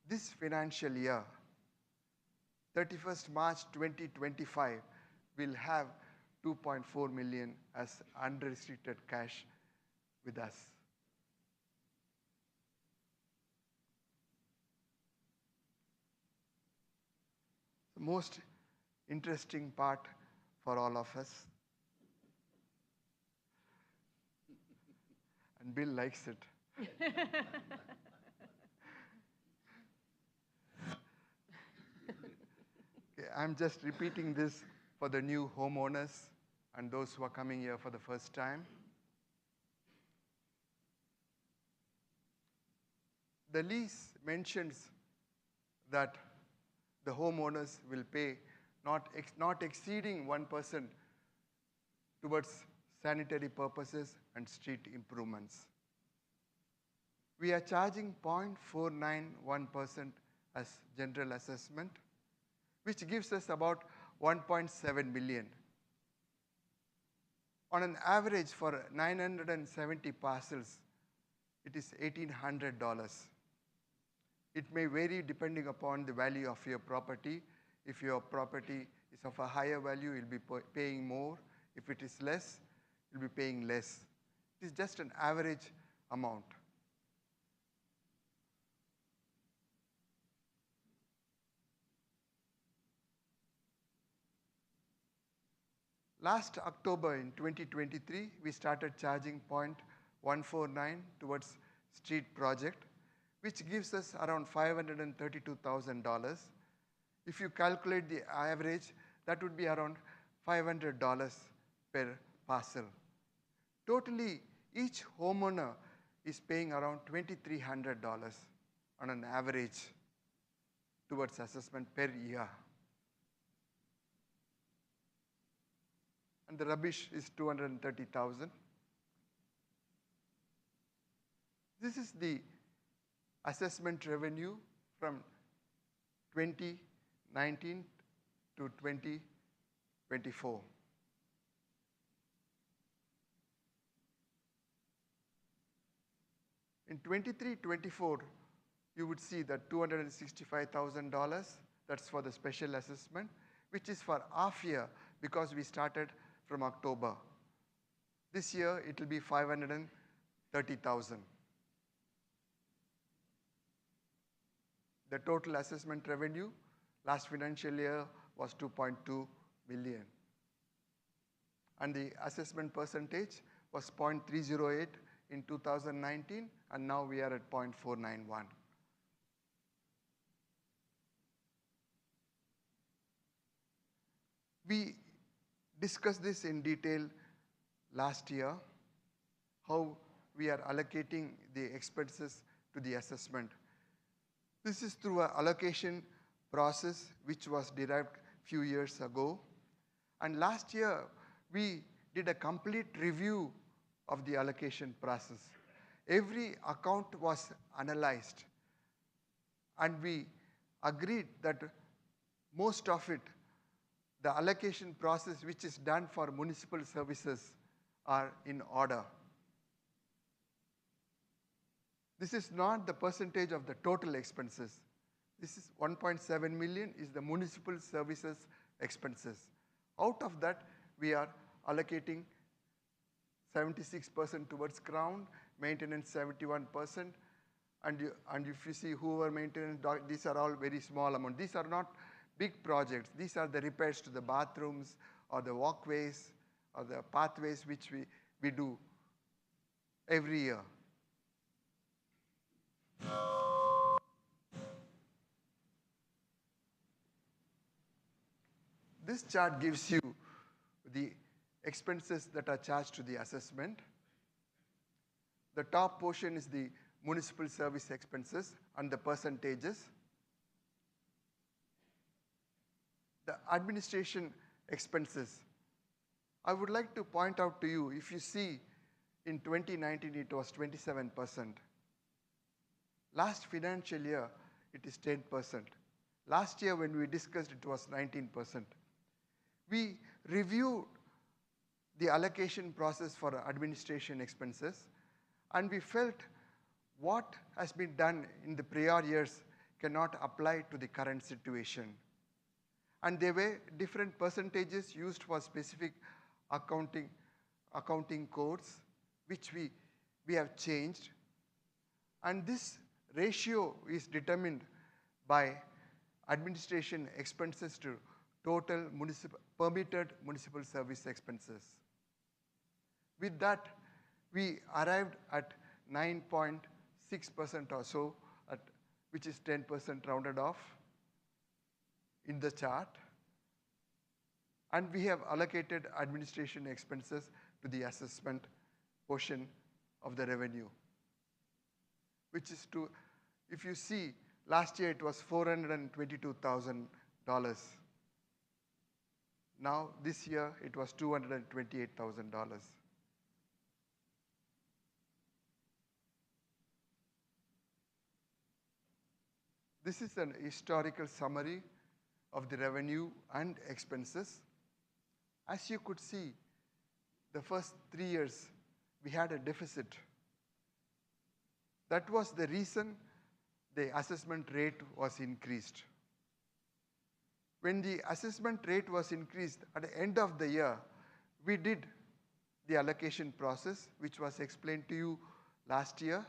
this financial year, 31st March 2025, we'll have 2.4 million as unrestricted cash with us. The most interesting part for all of us, and Bill likes it. Okay, I'm just repeating this for the new homeowners and those who are coming here for the first time. The lease mentions that the homeowners will pay not exceeding 1% towards sanitary purposes and street improvements. We are charging 0.491% as general assessment, which gives us about 1.7 million. On an average for 970 parcels, it is $1,800. It may vary depending upon the value of your property. If your property is of a higher value, you'll be paying more. If it is less, you'll be paying less. It is just an average amount. Last October in 2023, we started charging 0.149 towards street project, which gives us around $532,000. If you calculate the average, that would be around $500 per parcel. Totally, each homeowner is paying around $2,300 on an average towards assessment per year. and the rubbish is 230,000. This is the assessment revenue from 2019 to 2024. In 23-24, you would see that $265,000, that's for the special assessment, which is for half year because we started from October. This year, it will be 530,000. The total assessment revenue last financial year was 2.2 million. And the assessment percentage was 0.308 in 2019, and now we are at 0.491. We discussed this in detail last year, how we are allocating the expenses to the assessment. This is through an allocation process which was derived few years ago. And last year, we did a complete review of the allocation process. Every account was analyzed, and we agreed that most of it, the allocation process which is done for municipal services, are in order. This is not the percentage of the total expenses. This is 1.7 million is the municipal services expenses. Out of that, we are allocating 76% towards ground, maintenance 71%, and if you see whoever maintenance, these are all very small amount. These are not big projects. These are the repairs to the bathrooms or the walkways or the pathways which we do every year. This chart gives you the expenses that are charged to the assessment. The top portion is the municipal service expenses and the percentages. The administration expenses. I would like to point out to you, if you see in 2019 it was 27%. Last financial year it is 10%. Last year when we discussed it was 19%. We reviewed the allocation process for administration expenses, and we felt what has been done in the prior years cannot apply to the current situation. And there were different percentages used for specific accounting codes, which we have changed. And this ratio is determined by administration expenses to total permitted municipal service expenses. With that, we arrived at 9.6% or so, which is 10% rounded off in the chart. And we have allocated administration expenses to the assessment portion of the revenue, which is to, if you see, last year it was $422,000. Now, this year, it was $228,000. This is an historical summary of the revenue and expenses. As you could see, the first 3 years, we had a deficit. That was the reason the assessment rate was increased. When the assessment rate was increased at the end of the year, we did the allocation process, which was explained to you last year,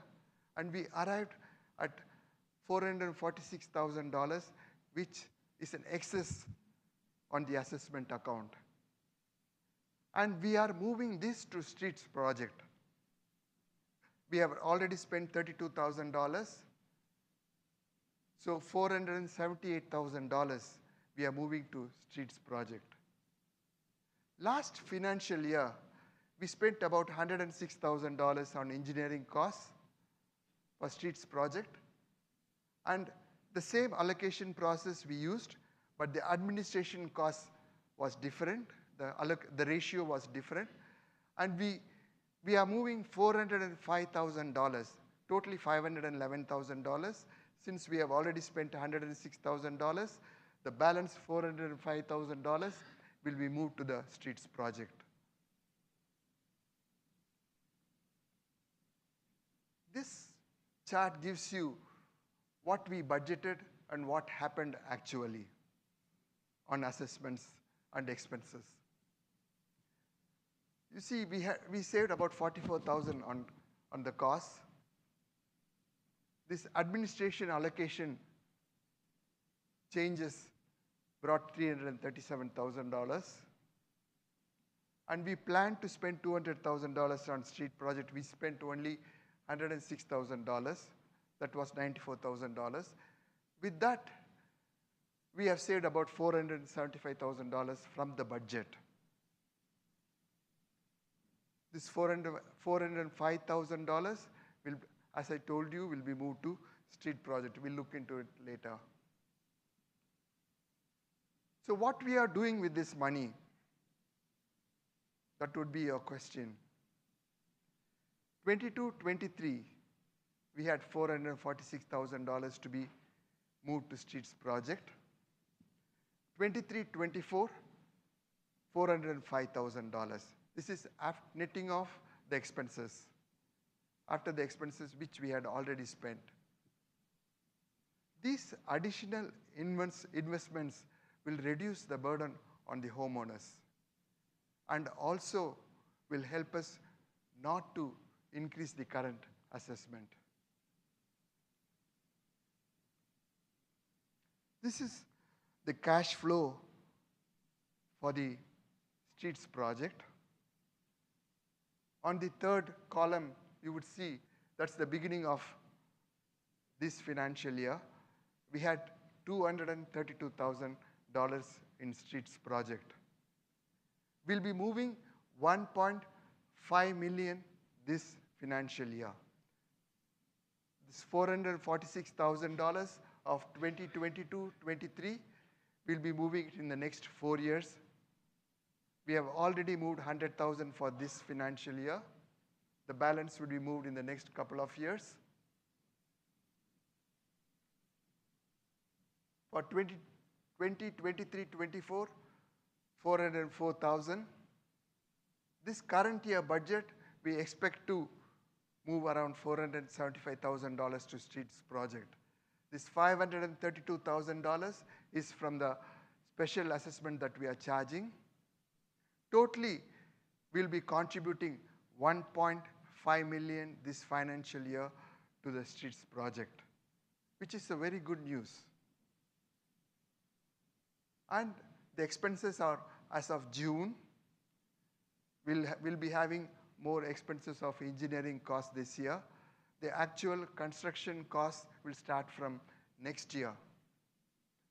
and we arrived at $446,000, which is an excess on the assessment account. And we are moving this to streets project. We have already spent $32,000, so $478,000 we are moving to streets project. Last financial year, we spent about $106,000 on engineering costs for streets project, and the same allocation process we used, but the administration cost was different. the ratio was different. And we are moving $405,000, totally $511,000. Since we have already spent $106,000, the balance $405,000 will be moved to the streets project. This chart gives you what we budgeted and what happened actually on assessments and expenses. You see, we saved about $44,000 on the costs. This administration allocation changes brought $337,000. And we planned to spend $200,000 on street project. We spent only $106,000. That was $94,000. With that, we have saved about $475,000 from the budget. This $405,000 will, as I told you, will be moved to street project. We'll look into it later. So what we are doing with this money? That would be your question. 22-23, we had $446,000 to be moved to streets project. 23-24, $405,000. This is netting off the expenses, after the expenses which we had already spent. These additional investments will reduce the burden on the homeowners and also will help us not to increase the current assessment. This is the cash flow for the streets project. On the third column, you would see that's the beginning of this financial year. We had $232,000 in streets project. We'll be moving $1.5 million this financial year. This $446,000 of 2022-23 will be moving it in the next 4 years. We have already moved $100,000 for this financial year. The balance will be moved in the next couple of years. For 2023-24, $404,000. This current year budget, we expect to move around $475,000 to streets project. This $532,000 is from the special assessment that we are charging. Totally, we'll be contributing $1.5 million this financial year to the streets project, which is a very good news. And the expenses are, as of June, we'll be having more expenses of engineering costs this year. The actual construction costs will start from next year.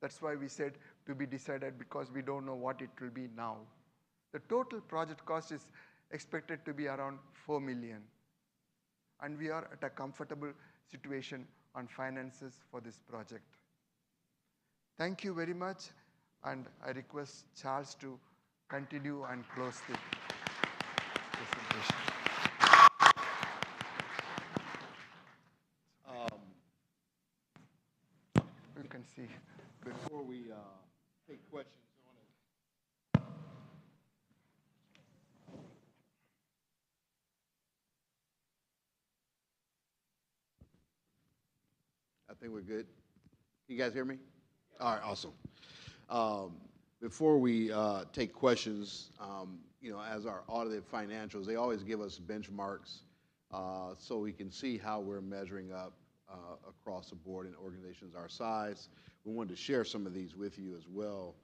That's why we said to be decided, because we don't know what it will be now. The total project cost is expected to be around $4 million. And we are at a comfortable situation on finances for this project. Thank you very much. And I request Charles to continue and close the presentation. You can see. Before we take questions, I think we're good. Can you guys hear me? All right, awesome. Before we take questions, as our audited financials, they always give us benchmarks so we can see how we're measuring up across the board in organizations our size. We wanted to share some of these with you as well.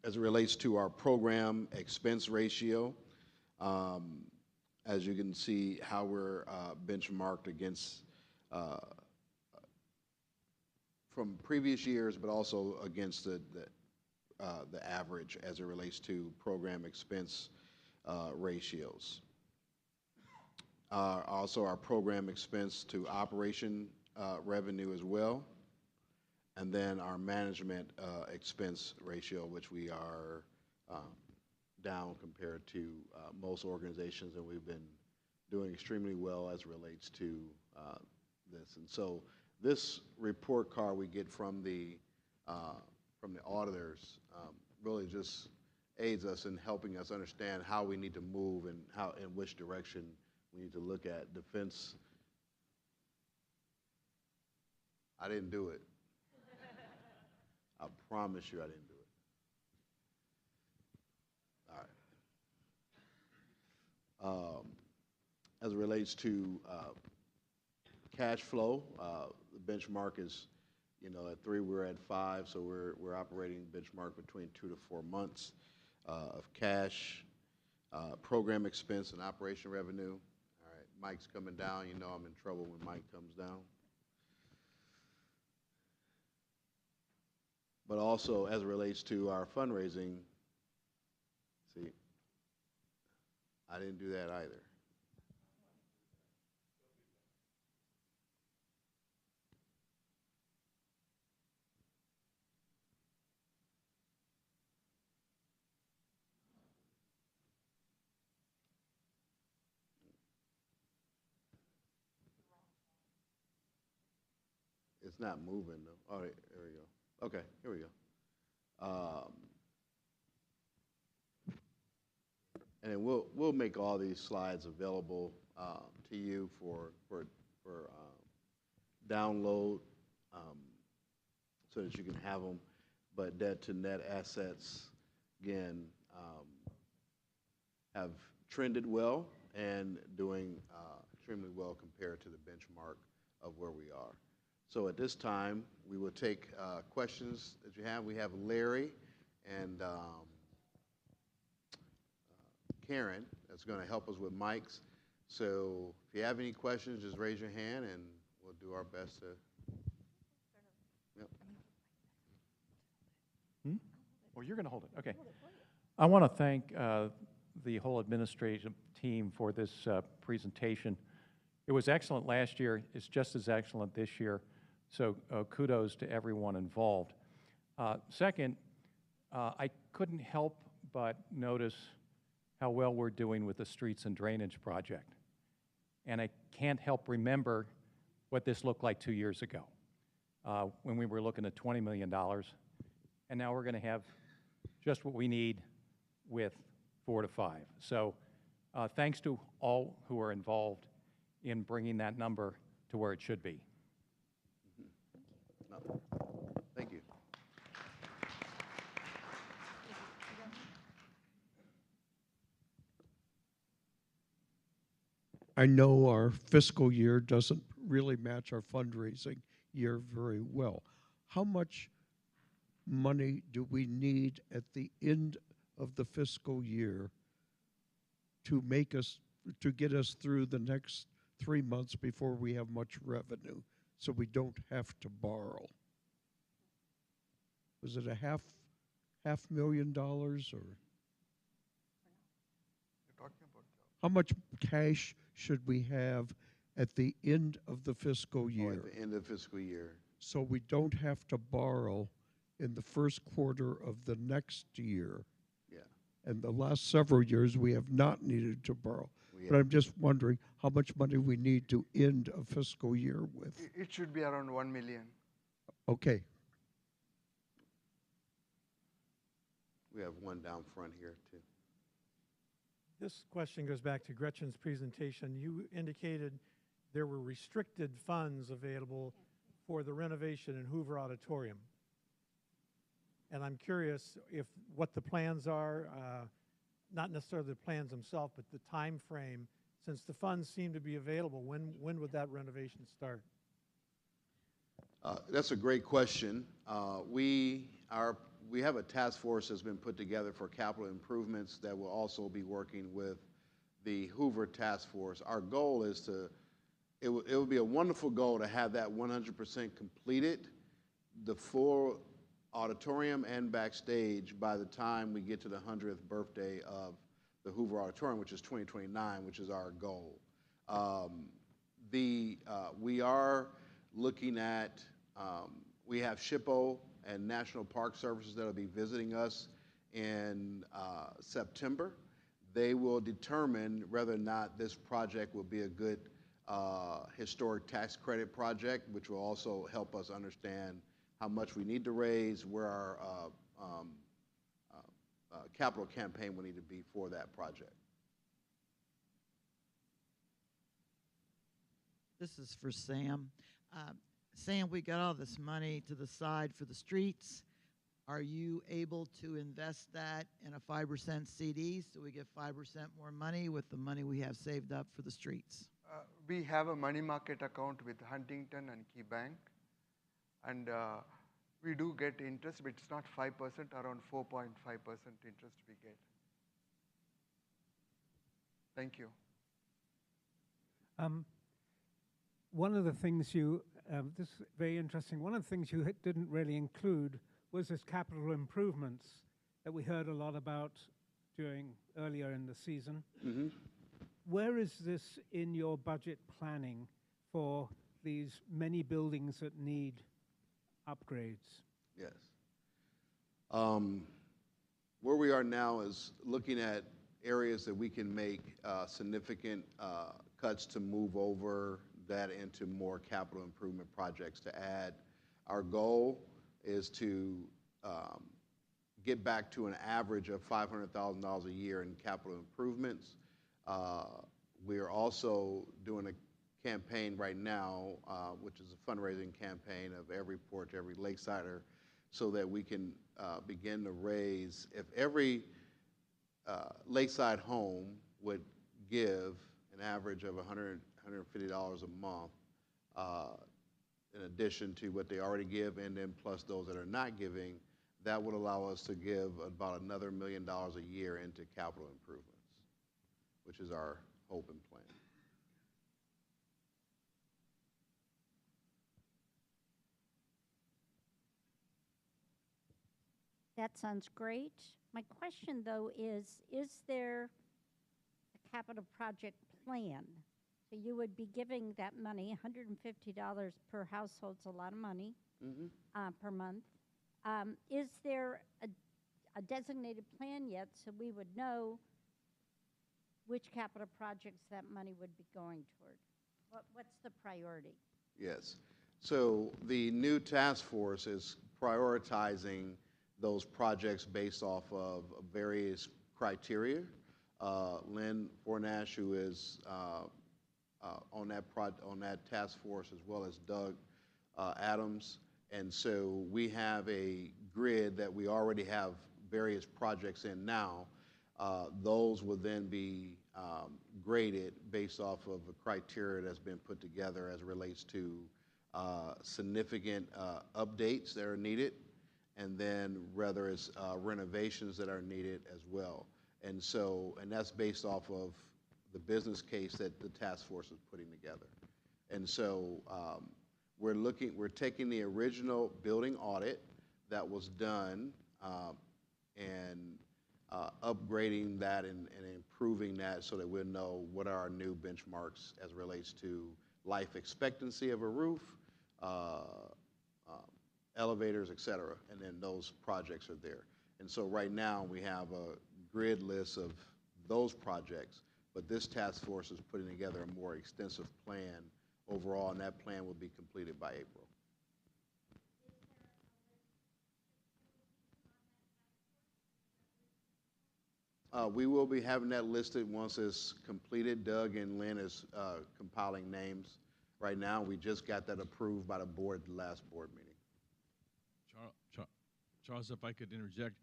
As it relates to our program expense ratio, as you can see how we're benchmarked against from previous years, but also against the average as it relates to program expense ratios. Also our program expense to operation revenue as well. and then our management expense ratio, which we are down compared to most organizations, and we've been doing extremely well as it relates to this. And so this report card we get from the auditors really just aids us in helping us understand how we need to move and in which direction we need to look at defense. I didn't do it. I promise you I didn't do it. All right. As it relates to cash flow, the benchmark is, at 3, we're at 5, so we're operating benchmark between 2 to 4 months of cash, program expense, and operation revenue. All right, Mike's coming down. You know I'm in trouble when Mike comes down. But also, as it relates to our fundraising, see, I didn't do that either. It's not moving though. All right, there we go. Okay, here we go. And then we'll make all these slides available to you for download so that you can have them. But debt to net assets, again, have trended well and doing extremely well compared to the benchmark of where we are. So at this time, we will take questions that you have. We have Larry and Karen that's going to help us with mics. So if you have any questions, just raise your hand and we'll do our best to. Yep. Oh, you're going to hold it. Okay. I want to thank the whole administrative team for this presentation. It was excellent last year. It's just as excellent this year. So kudos to everyone involved. Second, I couldn't help but notice how well we're doing with the streets and drainage project. And I can't help remember what this looked like 2 years ago when we were looking at $20 million. And now we're going to have just what we need with 4 to 5. So thanks to all who are involved in bringing that number to where it should be. Thank you. I know our fiscal year doesn't really match our fundraising year very well. How much money do we need at the end of the fiscal year to get us through the next 3 months before we have much revenue, so we don't have to borrow? Was it a half $500,000 or? You're talking about How much cash should we have at the end of the fiscal year? At the end of the fiscal year. So we don't have to borrow in the first quarter of the next year. Yeah. And the last several years, we have not needed to borrow. But I'm just wondering how much money we need to end a fiscal year with. it should be around 1 million. Okay. We have one down front here too. This question goes back to Gretchen's presentation. You indicated there were restricted funds available for the renovation in Hoover Auditorium. And I'm curious if what the plans are, not necessarily the plans themselves, but the time frame. Since the funds seem to be available, when would that renovation start? That's a great question. We have a task force that's been put together for capital improvements that will also be working with the Hoover task force. Our goal is it would be a wonderful goal to have that 100% completed, the full auditorium and backstage, by the time we get to the 100th birthday of the Hoover Auditorium, which is 2029, which is our goal. We are looking at We have SHPO and National Park Services that will be visiting us in September. They will determine whether or not this project will be a good historic tax credit project, which will also help us understand how much we need to raise, where our capital campaign will need to be for that project. This is for Sam. Sam, we got all this money to the side for the streets. Are you able to invest that in a 5% CD so we get 5% more money with the money we have saved up for the streets? We have a money market account with Huntington and Key Bank, and we do get interest, but it's not 5%, around 4.5% interest we get. Thank you. One of the things this is very interesting, one of the things you didn't really include was this capital improvements that we heard a lot about earlier in the season. Mm-hmm. Where is this in your budget planning for these many buildings that need upgrades? Yes. Where we are now is looking at areas that we can make significant cuts to move over that into more capital improvement projects to add. Our goal is to get back to an average of $500,000 a year in capital improvements. We are also doing a campaign right now, which is a fundraising campaign of every porch, every Lakesider, so that we can begin to raise, if every Lakeside home would give an average of $150 a month, in addition to what they already give, and then plus those that are not giving, that would allow us to give about another $1 million a year into capital improvements, which is our hope and plan. That sounds great. My question, though, is there a capital project plan? So you would be giving that money, $150 per household is a lot of money per month. Is there a designated plan yet so we would know which capital projects that money would be going toward? What's the priority? Yes. So the new task force is prioritizing those projects based off of various criteria. Lynn Fornash, who is on that task force, as well as Doug Adams. And so we have a grid that we already have various projects in now. Those will then be graded based off of a criteria that's been put together as it relates to significant updates that are needed, and then whether it's renovations that are needed as well. And so, and that's based off of the business case that the task force is putting together. And so we're taking the original building audit that was done and upgrading that and improving that so that we'll know what are our new benchmarks as it relates to life expectancy of a roof, elevators, et cetera, and then those projects are there. And so right now we have a grid list of those projects, but this task force is putting together a more extensive plan overall, and that plan will be completed by April. We will be having that listed once it's completed. Doug and Lynn is compiling names right now. We just got that approved by the board at the last board meeting. Charles, if I could interject,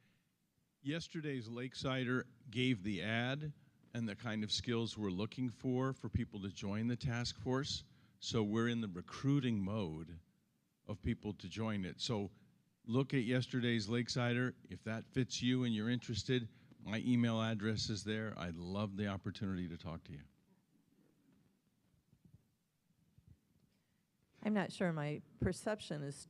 yesterday's Lakesider gave the ad and the kind of skills we're looking for people to join the task force. So we're in the recruiting mode of people to join it. So look at yesterday's Lakesider. If that fits you and you're interested, my email address is there. I'd love the opportunity to talk to you. I'm not sure my perception is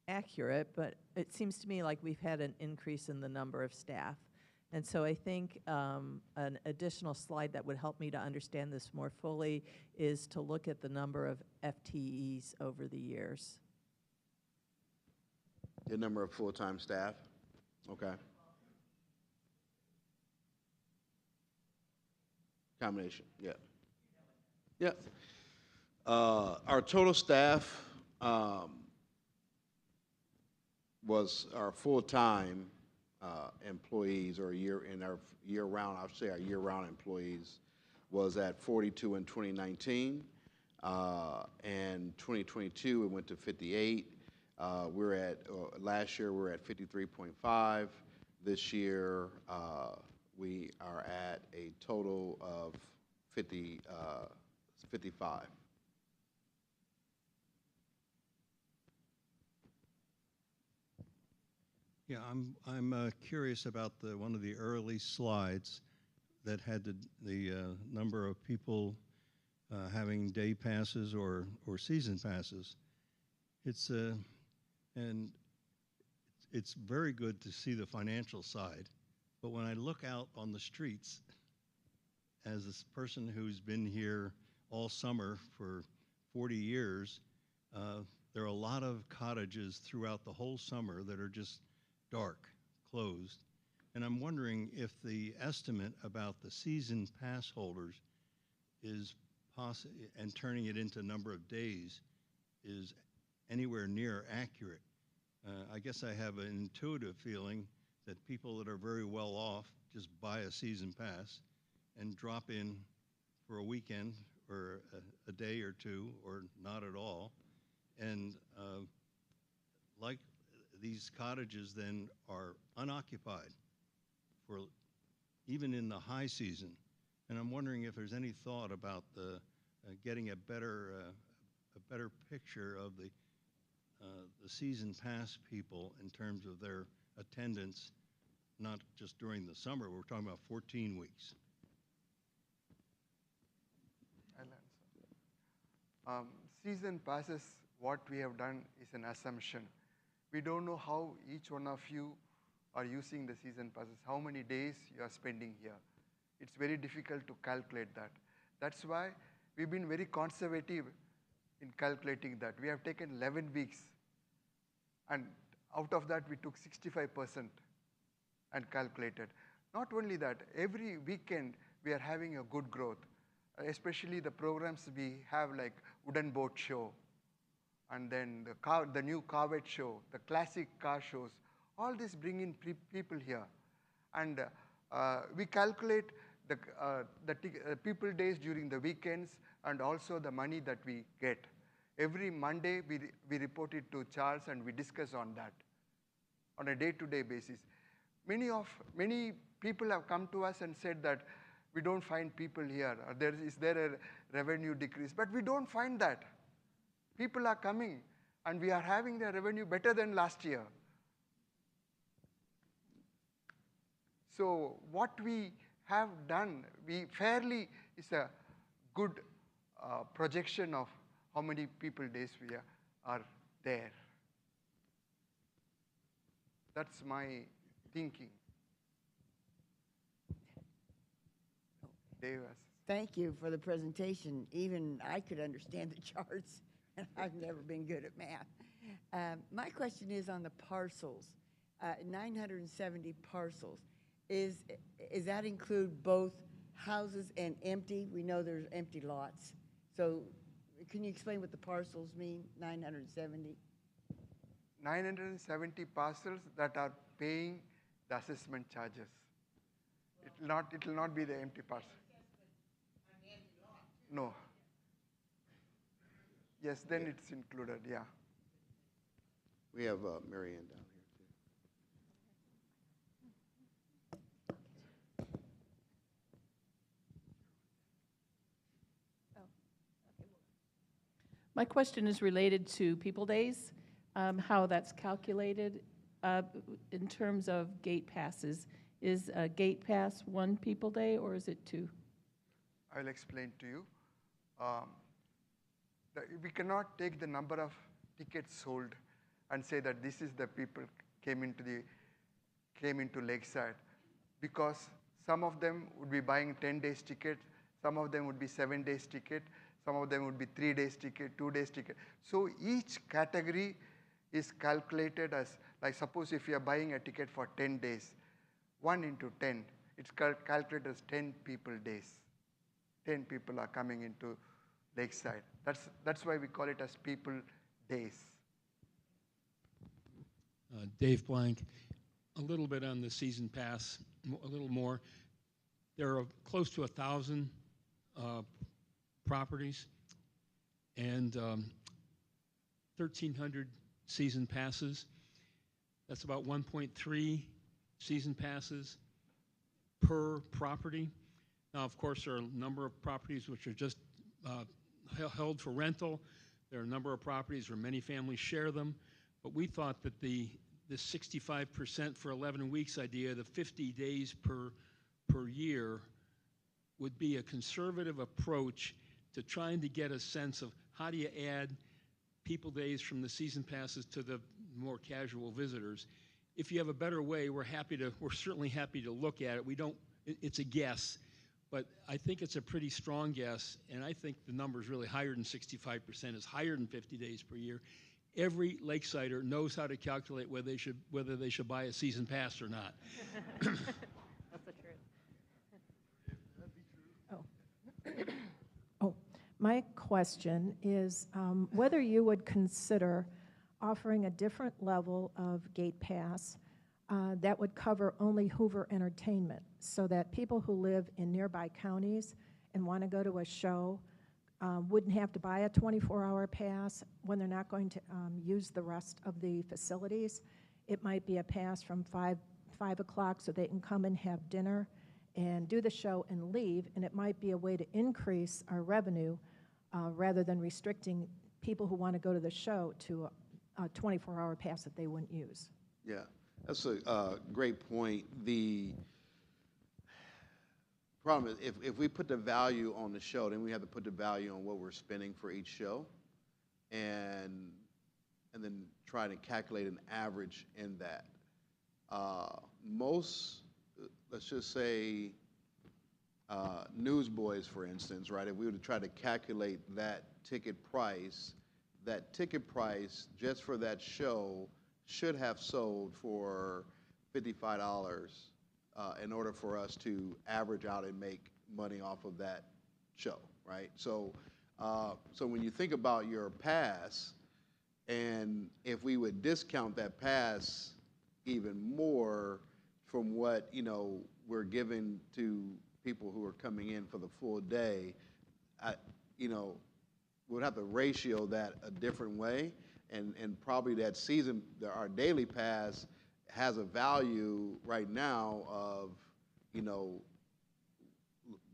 accurate, but it seems to me like we've had an increase in the number of staff. And so I think an additional slide that would help me to understand this more fully is to look at the number of FTEs over the years. The number of full-time staff? Okay. Combination, yeah. Yeah. Our total staff was our full-time employees, or our year-round, I would say our year-round employees was at 42 in 2019. And 2022, it went to 58. We're at, last year we were at 53.5. This year, we are at a total of 55. Yeah, I'm curious about one of the early slides that had the number of people having day passes or season passes. It's and it's very good to see the financial side, but when I look out on the streets, as this person who's been here all summer for 40 years, there are a lot of cottages throughout the whole summer that are just dark, closed. And I'm wondering if the estimate about the season pass holders is and turning it into number of days is anywhere near accurate. I guess I have an intuitive feeling that people that are very well off just buy a season pass and drop in for a weekend or a day or two or not at all. And like these cottages then are unoccupied for even in the high season. And I'm wondering if there's any thought about getting a better picture of the season pass people in terms of their attendance, not just during the summer. We're talking about 14 weeks. I'll answer. Season passes, what we have done is an assumption. We don't know how each one of you are using the season passes, how many days you are spending here. It's very difficult to calculate that. That's why we've been very conservative in calculating that. We have taken 11 weeks, and out of that we took 65% and calculated. Not only that, every weekend we are having a good growth, especially the programs we have like Wooden Boat Show, and then the new Corvette Show, the classic car shows. All this bring in people here. And we calculate the people days during the weekends and also the money that we get. Every Monday, we report it to Charles and we discuss on that on a day-to-day basis. Many people have come to us and said that we don't find people here. Is there a revenue decrease? But we don't find that. People are coming and we are having their revenue better than last year. So what we have done, fairly is a good projection of how many people days we are there. That's my thinking. Dave. Thank you for the presentation. Even I could understand the charts, and I've never been good at math. My question is on the parcels, 970 parcels. Is that include both houses and empty? We know there's empty lots. So can you explain what the parcels mean, 970? 970 parcels that are paying the assessment charges. It will not be the empty parcel. No. Yes, then it's included, yeah. We have Mary Ann down here too. My question is related to People Days, how that's calculated in terms of gate passes. Is a gate pass one People Day or is it two? I'll explain to you. We cannot take the number of tickets sold and say that this is the people came into Lakeside, because some of them would be buying 10 days ticket, some of them would be 7 days ticket, some of them would be 3 days ticket, 2 days ticket. So each category is calculated as Like suppose if you are buying a ticket for 10 days, 1 into 10, it's calculated as 10 people days. 10 people are coming into Lakeside. That's why we call it as people days. Dave Blank, a little bit on the season pass, a little more. There are close to 1,000 properties and 1,300 season passes. That's about 1.3 season passes per property. Now, of course, there are a number of properties which are just held for rental. There are a number of properties where many families share them. But we thought that the 65% for 11 weeks idea, the 50 days per year, would be a conservative approach to trying to get a sense of how do you add people days from the season passes to the more casual visitors. If you have a better way, we're certainly happy to look at it. It's a guess, but I think it's a pretty strong guess, and I think the number is really higher than 65%. It's higher than 50 days per year. Every Lakesider knows how to calculate whether they should buy a season pass or not. That's the truth. Oh, my question is whether you would consider offering a different level of gate pass that would cover only Hoover Entertainment, so that people who live in nearby counties and want to go to a show wouldn't have to buy a 24-hour pass when they're not going to use the rest of the facilities. It might be a pass from 5 o'clock so they can come and have dinner and do the show and leave, and it might be a way to increase our revenue rather than restricting people who want to go to the show to a 24-hour pass that they wouldn't use. Yeah, that's a great point. The problem is if we put the value on the show, then we have to put the value on what we're spending for each show, and then try to calculate an average in that. Most, let's just say, newsboys, for instance, right? If we were to try to calculate that ticket price just for that show should have sold for $55 in order for us to average out and make money off of that show, right? So, so when you think about your pass, and if we would discount that pass even more from what we're giving to people who are coming in for the full day, we'd have to ratio that a different way, and probably that season, our daily pass has a value right now of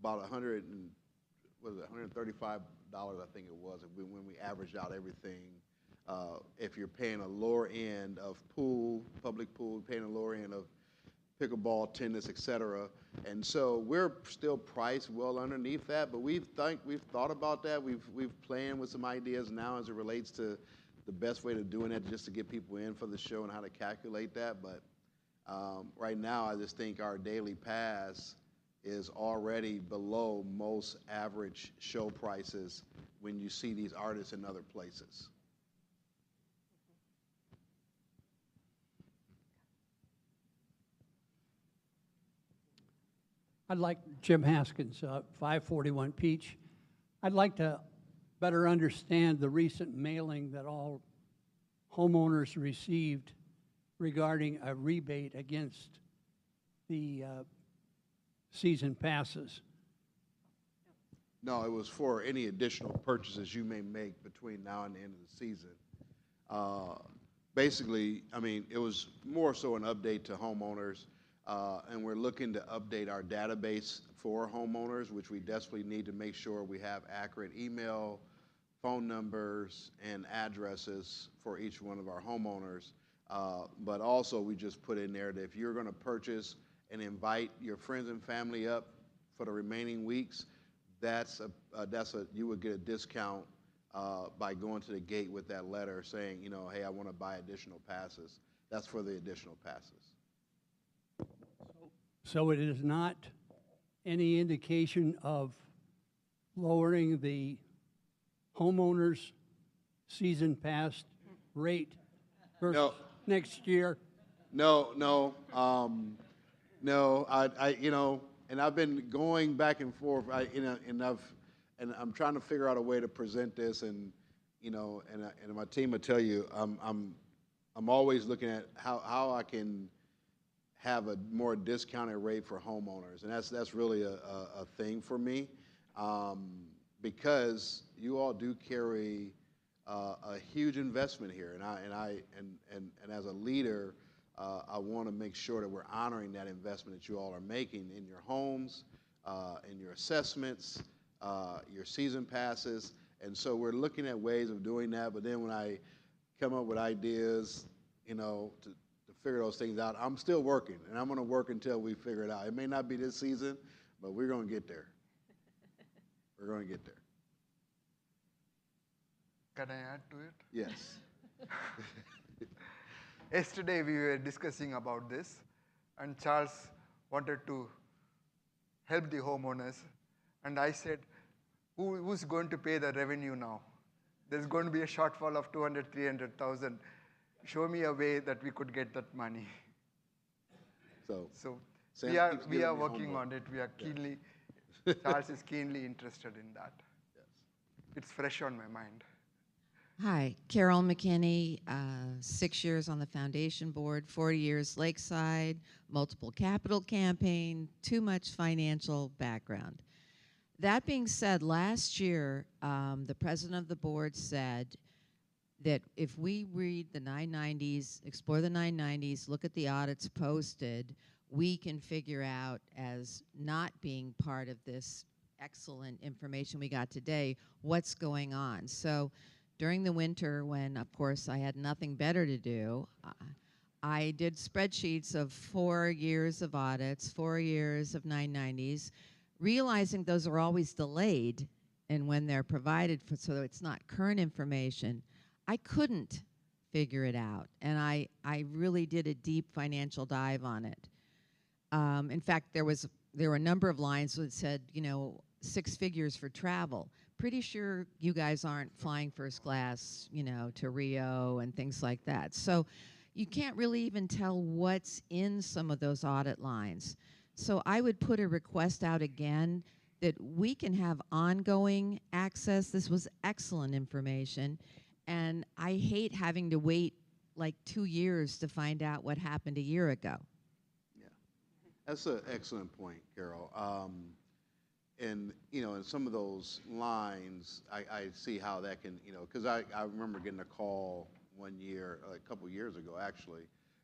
about $135, I think it was, when we averaged out everything. If you're paying a lower end of public pool, paying a lower end of pickleball, tennis, et cetera. And so we're still priced well underneath that, but we've thought about that. We've planned with some ideas now as it relates to the best way of doing it, just to get people in for the show and how to calculate that. But right now, I just think our daily pass is already below most average show prices when you see these artists in other places. I'd like, Jim Haskins, 541 Peach. I'd like to better understand the recent mailing that all homeowners received regarding a rebate against the season passes. No, it was for any additional purchases you may make between now and the end of the season. Basically, I mean, it was more so an update to homeowners. And we're looking to update our database for homeowners, which we desperately need to make sure we have accurate email, phone numbers, and addresses for each one of our homeowners. But also, we just put in there that if you're going to purchase and invite your friends and family up for the remaining weeks, you would get a discount by going to the gate with that letter saying, hey, I want to buy additional passes. That's for the additional passes. So it is not any indication of lowering the homeowner's season pass rate versus next year? No, no, no. And I've been going back and forth. And I'm trying to figure out a way to present this, and my team will tell you, I'm always looking at how I can have a more discounted rate for homeowners, and that's really a thing for me, because you all do carry a huge investment here, and as a leader, I want to make sure that we're honoring that investment that you all are making in your homes, in your assessments, your season passes, and so we're looking at ways of doing that. But then when I come up with ideas, to figure those things out, I'm still working, and I'm going to work until we figure it out. It may not be this season, but we're going to get there. We're going to get there. Can I add to it? Yes. Yesterday we were discussing about this, and Charles wanted to help the homeowners, and I said, who's going to pay the revenue now? There's going to be a shortfall of 200, 300,000. Show me a way that we could get that money. So we are working on it. We are keenly, Charles is keenly interested in that. Yes. It's fresh on my mind. Hi, Carol McKinney, 6 years on the foundation board, 40 years Lakeside, multiple capital campaign, too much financial background. That being said, last year, the president of the board said that if we read the 990s, explore the 990s, look at the audits posted, we can figure out, as not being part of this excellent information we got today, what's going on. So during the winter, when, of course, I had nothing better to do, I did spreadsheets of 4 years of audits, 4 years of 990s, realizing those are always delayed, and when they're provided for, so it's not current information, I couldn't figure it out, and I really did a deep financial dive on it. In fact, there were a number of lines that said, 6 figures for travel. Pretty sure you guys aren't flying first class, to Rio and things like that. So you can't really even tell what's in some of those audit lines. So I would put a request out again that we can have ongoing access. This was excellent information, and I hate having to wait like 2 years to find out what happened a year ago. Yeah, that's an excellent point, Carol. And in some of those lines, I see how that can, because I remember getting a call one year, a couple years ago actually,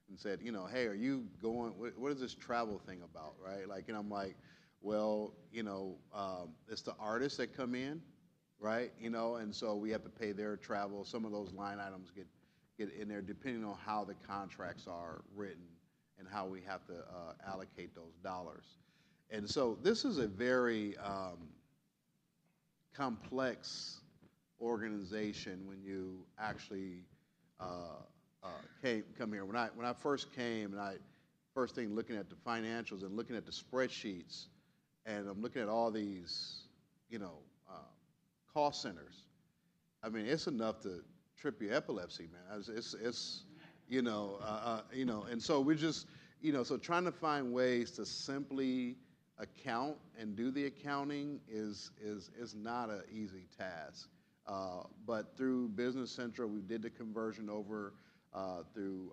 and said, hey, are you going? What is this travel thing about, right? And I'm like, well, it's the artists that come in, right? And so we have to pay their travel. Some of those line items get in there depending on how the contracts are written and how we have to allocate those dollars. And so this is a very complex organization when you actually come here. When I first came, and first thing looking at the financials and looking at the spreadsheets, and I'm looking at all these, cost centers. I mean, it's enough to trip your epilepsy, man. It's and so we're just, so trying to find ways to simply account and do the accounting is not an easy task. But through Business Central, we did the conversion over through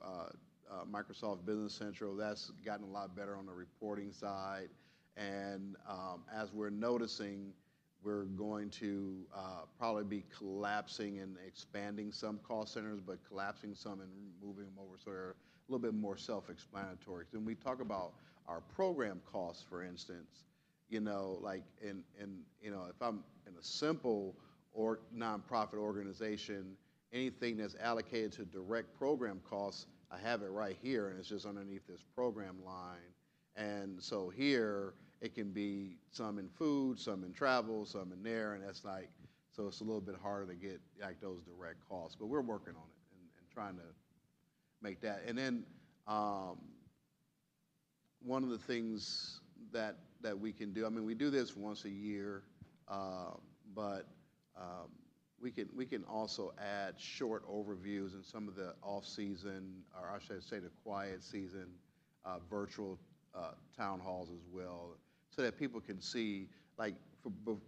Microsoft Business Central. That's gotten a lot better on the reporting side. And as we're noticing, we're going to probably be collapsing and expanding some cost centers, but collapsing some and moving them over so they're a little bit more self-explanatory. When we talk about our program costs, for instance, if I'm in a simple or nonprofit organization, anything that's allocated to direct program costs, I have it right here, and it's just underneath this program line. And so here, it can be some in food, some in travel, some in there, and that's so it's a little bit harder to get those direct costs. But we're working on it and trying to make that. And then one of the things that we can do, I mean, we do this once a year, but we can also add short overviews in some of the off-season, or I should say the quiet season, virtual town halls as well, so that people can see, like,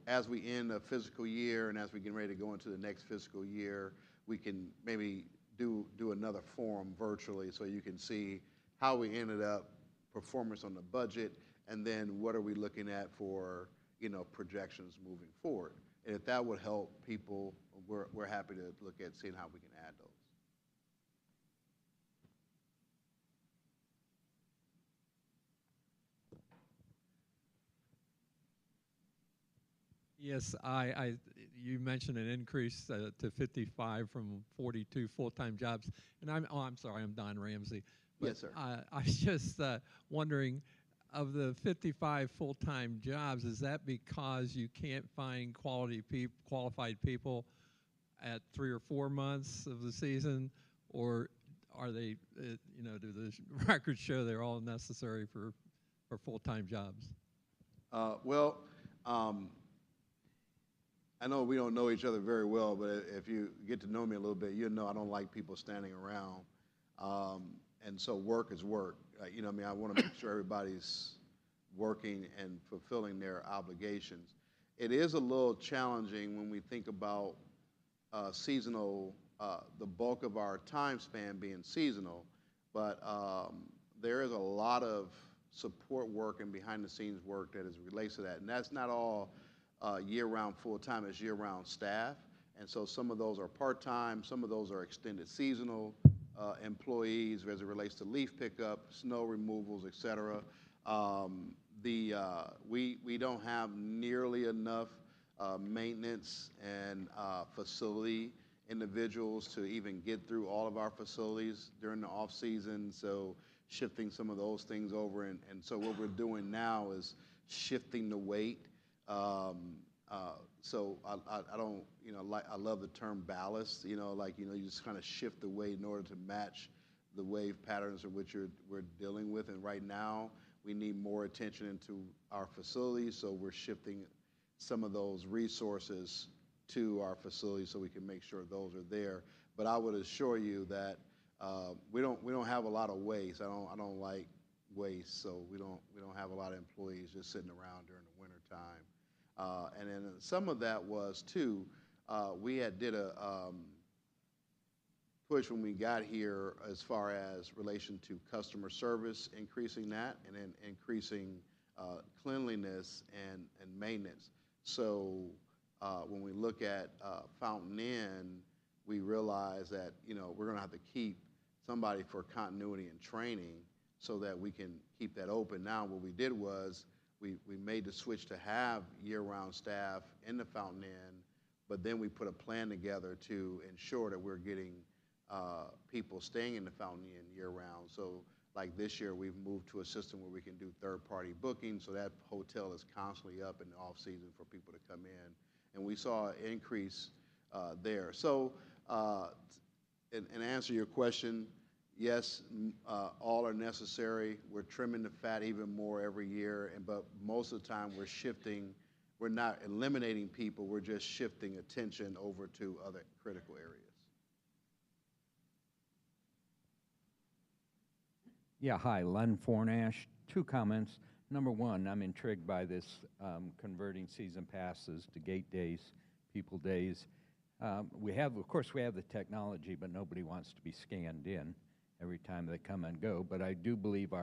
as we end a fiscal year and as we get ready to go into the next fiscal year, we can maybe do another forum virtually so you can see how we ended up, performance on the budget, and then what are we looking at for, projections moving forward. And if that would help people, we're happy to look at seeing how we can add those. Yes, you mentioned an increase to 55 from 42 full-time jobs, and I'm sorry, I'm Don Ramsey. But Yes, sir. I was just wondering, of the 55 full-time jobs, is that because you can't find qualified people at 3 or 4 months of the season, or are they, do the records show they're all necessary for full-time jobs? I know we don't know each other very well, but if you get to know me a little bit, you know I don't like people standing around. And so work is work. I want to make sure everybody's working and fulfilling their obligations. It is a little challenging when we think about seasonal, the bulk of our time span being seasonal, but there is a lot of support work and behind-the-scenes work that is related to that. And that's not all year-round full-time, it's year-round staff. And so some of those are part-time, some of those are extended seasonal employees as it relates to leaf pickup, snow removals, et cetera. We don't have nearly enough maintenance and facility individuals to even get through all of our facilities during the off-season, so shifting some of those things over. And so what we're doing now is shifting the weight. So I don't, I love the term ballast, you just kind of shift the weight in order to match the wave patterns of which we're dealing with. And right now, we need more attention into our facilities, so we're shifting some of those resources to our facilities so we can make sure those are there. But I would assure you that we don't have a lot of waste. I don't like waste, so we don't have a lot of employees just sitting around during the winter time. And then some of that was too, we did a push when we got here as far as relation to customer service, increasing that, and then increasing cleanliness and maintenance. So when we look at Fountain Inn, we realize that we're going to have to keep somebody for continuity and training so that we can keep that open. Now what we did was we made the switch to have year-round staff in the Fountain Inn, but then we put a plan together to ensure that we're getting people staying in the Fountain Inn year-round. So like this year, we've moved to a system where we can do third-party booking, so that hotel is constantly up in the off-season for people to come in. And we saw an increase there. So and answer your question, yes, all are necessary. We're trimming the fat even more every year, but most of the time we're shifting. We're not eliminating people, we're just shifting attention over to other critical areas. Yeah, hi, Len Fornash. 2 comments. Number 1, I'm intrigued by this converting season passes to gate days, people days. Of course, we have the technology, but nobody wants to be scanned in every time they come and go. But I do believe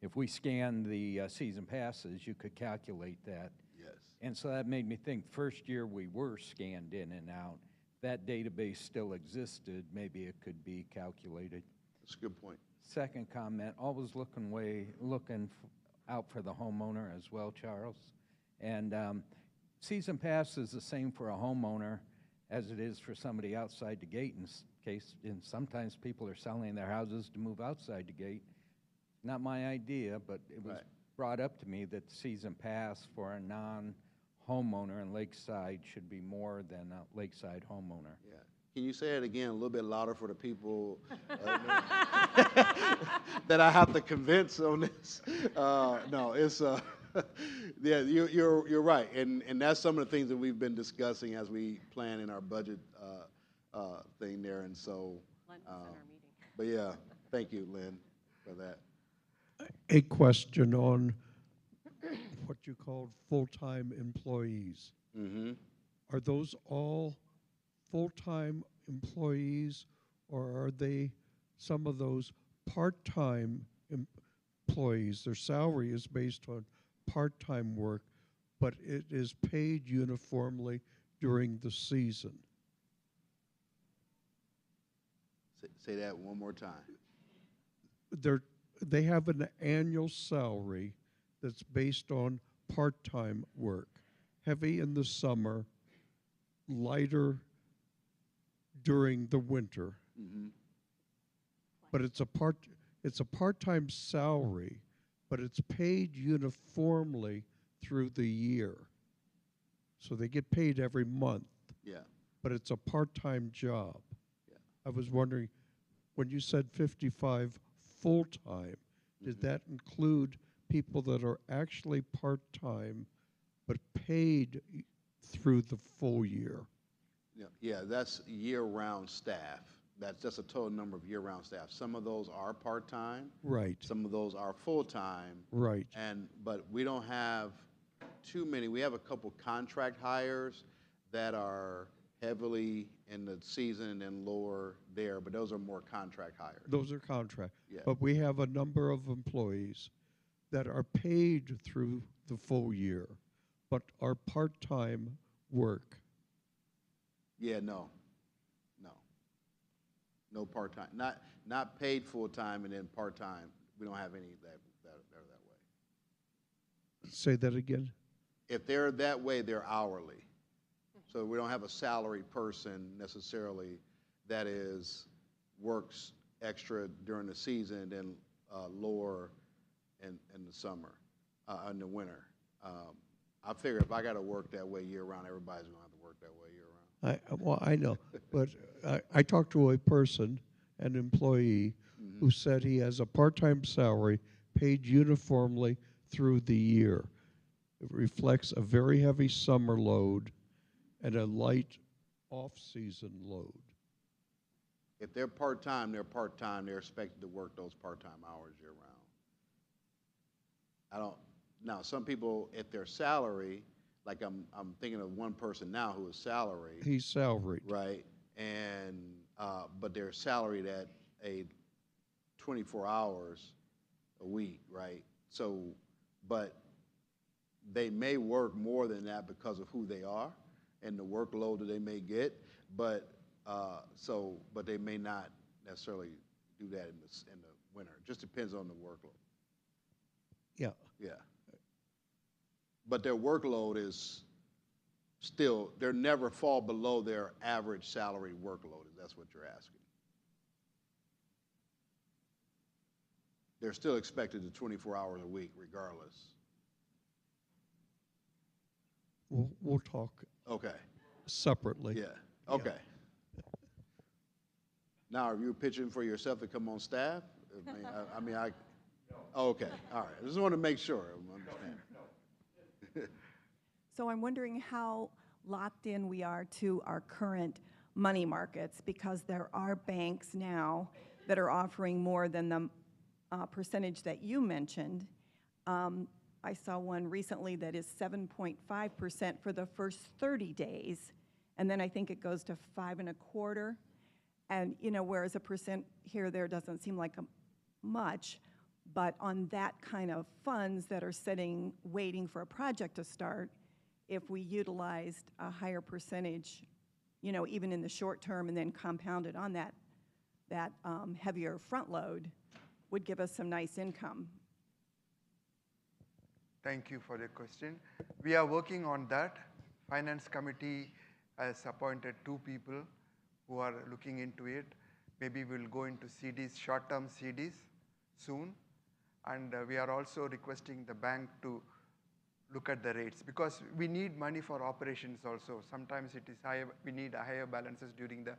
if we scan the season passes, you could calculate that. Yes. And so that made me think, first year we were scanned in and out. That database still existed, maybe it could be calculated. That's a good point. Second comment, always looking out for the homeowner as well, Charles. And season pass is the same for a homeowner as it is for somebody outside the gate and sometimes people are selling their houses to move outside the gate. Not my idea, but it was brought up to me that season pass for a non-homeowner in Lakeside should be more than a Lakeside homeowner. Yeah. Can you say it again a little bit louder for the people that I have to convince on this? No, Yeah, you're right, and that's some of the things that we've been discussing as we plan in our budget thing there, and so. But yeah, thank you, Lynn, for that. A question on what you called full-time employees. Mm-hmm. Are those all full-time employees, or are they some of those part-time employees? Their salary is based on part-time work, but it is paid uniformly during the season. Say that one more time. They have an annual salary that's based on part-time work, heavy in the summer, lighter during the winter. Mm-hmm. But it's a part-time salary, but it's paid uniformly through the year. So they get paid every month. Yeah. But it's a part-time job. Yeah. I was wondering, when you said 55 full-time, did that include people that are actually part-time but paid through the full year? Yeah, that's year-round staff. That's just a total number of year-round staff. Some of those are part-time. Right. Some of those are full-time. Right. But we don't have too many. We have a couple contract hires that are heavily in the season and then lower there, but those are more contract hires. Those are contract. Yeah. But we have a number of employees that are paid through the full year, but are part-time work. Yeah, no. No part-time. Not paid full-time and then part-time. We don't have any that are that way. Say that again? If they're that way, they're hourly. So we don't have a salary person necessarily that works extra during the season and then lower in the summer, in the winter. I figure if I got to work that way year-round, everybody's going to have to work that way year-round. Well, I know, but I talked to a person, an employee, who said he has a part-time salary paid uniformly through the year. It reflects a very heavy summer load and a light off-season load. If they're part-time, they're part-time. They're expected to work those part-time hours year-round. Now, some people, if their salary, like I'm thinking of one person now who is salaried. He's salaried. Right, and but they're salaried at a 24 hours a week, right? So, but they may work more than that because of who they are and the workload that they may get, but but they may not necessarily do that in the winter. It just depends on the workload. Yeah. Yeah. But their workload is still, they never fall below their average salary workload, if that's what you're asking. They're still expected to 24 hours a week regardless. We'll talk. Okay. Separately. Yeah. Okay. Now, are you pitching for yourself to come on staff? Okay. All right. I just want to make sure I understand. So I'm wondering how locked in we are to our current money markets, because there are banks now that are offering more than the percentage that you mentioned. I saw one recently that is 7.5% for the first 30 days, and then I think it goes to 5.25%. And whereas a percent here or there doesn't seem like much, but on that kind of funds that are sitting waiting for a project to start, if we utilized a higher percentage, even in the short term, and then compounded on that heavier front load, would give us some nice income. Thank you for the question. We are working on that. Finance committee has appointed 2 people who are looking into it. Maybe we'll go into CDs, short-term CDs soon. And we are also requesting the bank to look at the rates, because we need money for operations also. Sometimes it is higher, we need higher balances during the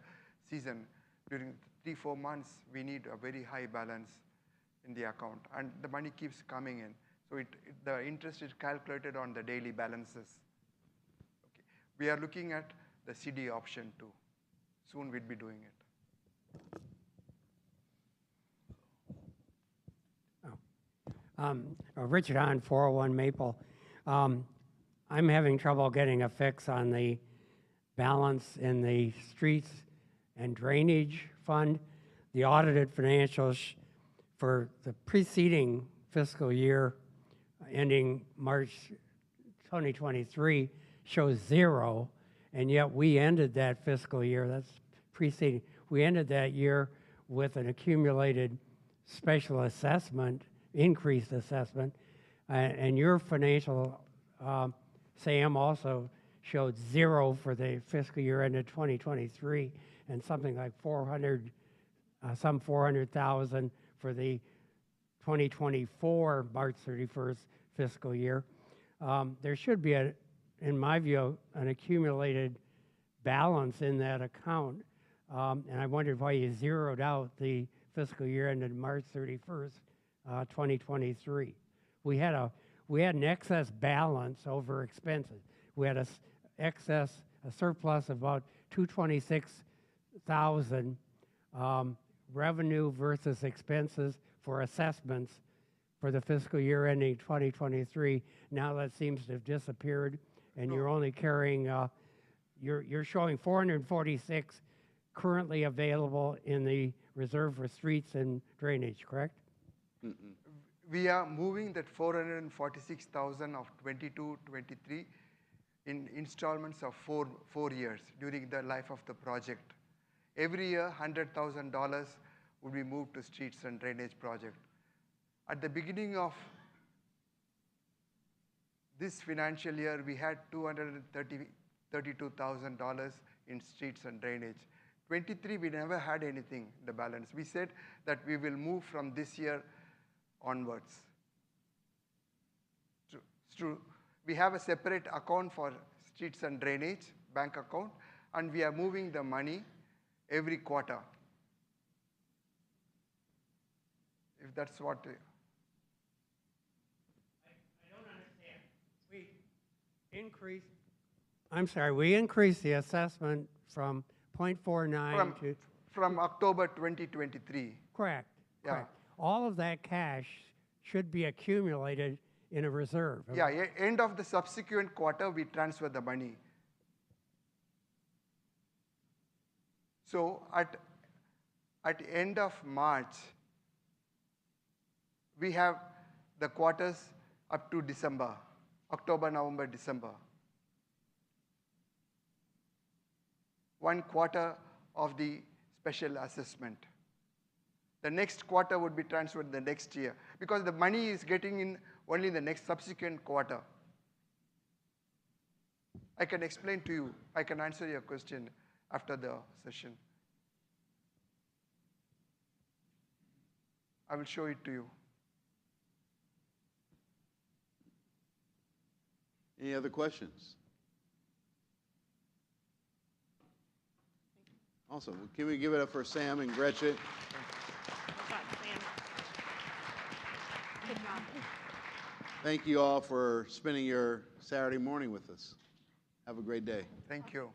season. During 3-4 months, we need a very high balance in the account, and the money keeps coming in. So the interest is calculated on the daily balances. Okay. We are looking at the CD option too. Soon we'll be doing it. Richard Hahn, 401 Maple. I'm having trouble getting a fix on the balance in the streets and drainage fund. The audited financials for the preceding fiscal year ending March 2023 shows 0, and yet we ended that fiscal year, that's preceding, we ended that year with an accumulated special assessment, increased assessment, and your financial, Sam, also showed 0 for the fiscal year ended 2023, and something like 400,000 for the 2024 March 31st fiscal year. There should be, in my view, an accumulated balance in that account, and I wondered why you zeroed out the fiscal year ended March 31st, 2023. We had an excess balance over expenses. We had a surplus of about 226,000 revenue versus expenses for assessments for the fiscal year ending 2023. Now that seems to have disappeared, and you're only carrying, you're showing 446 currently available in the reserve for streets and drainage, correct? We are moving that 446,000 of 22-23 in installments of four years during the life of the project. Every year, $100,000 will be moved to streets and drainage project. At the beginning of this financial year, we had $232,000 in streets and drainage. 23, we never had anything, the balance. We said that we will move from this year onwards. It's true. We have a separate account for streets and drainage, bank account, and we are moving the money every quarter. If that's what... I don't understand. We increased the assessment from 0.49 to... From October 2023. Correct. Yeah. Correct. All of that cash should be accumulated in a reserve. Yeah, end of the subsequent quarter, we transfer the money. So at end of March, we have the quarters up to December, October, November, December. 1 quarter of the special assessment. The next quarter would be transferred the next year because the money is getting in only the next subsequent quarter. I can explain to you. I can answer your question after the session. I will show it to you. Any other questions? Awesome. Can we give it up for Sam and Gretchen? Good job. Thank you all for spending your Saturday morning with us. Have a great day. Thank you.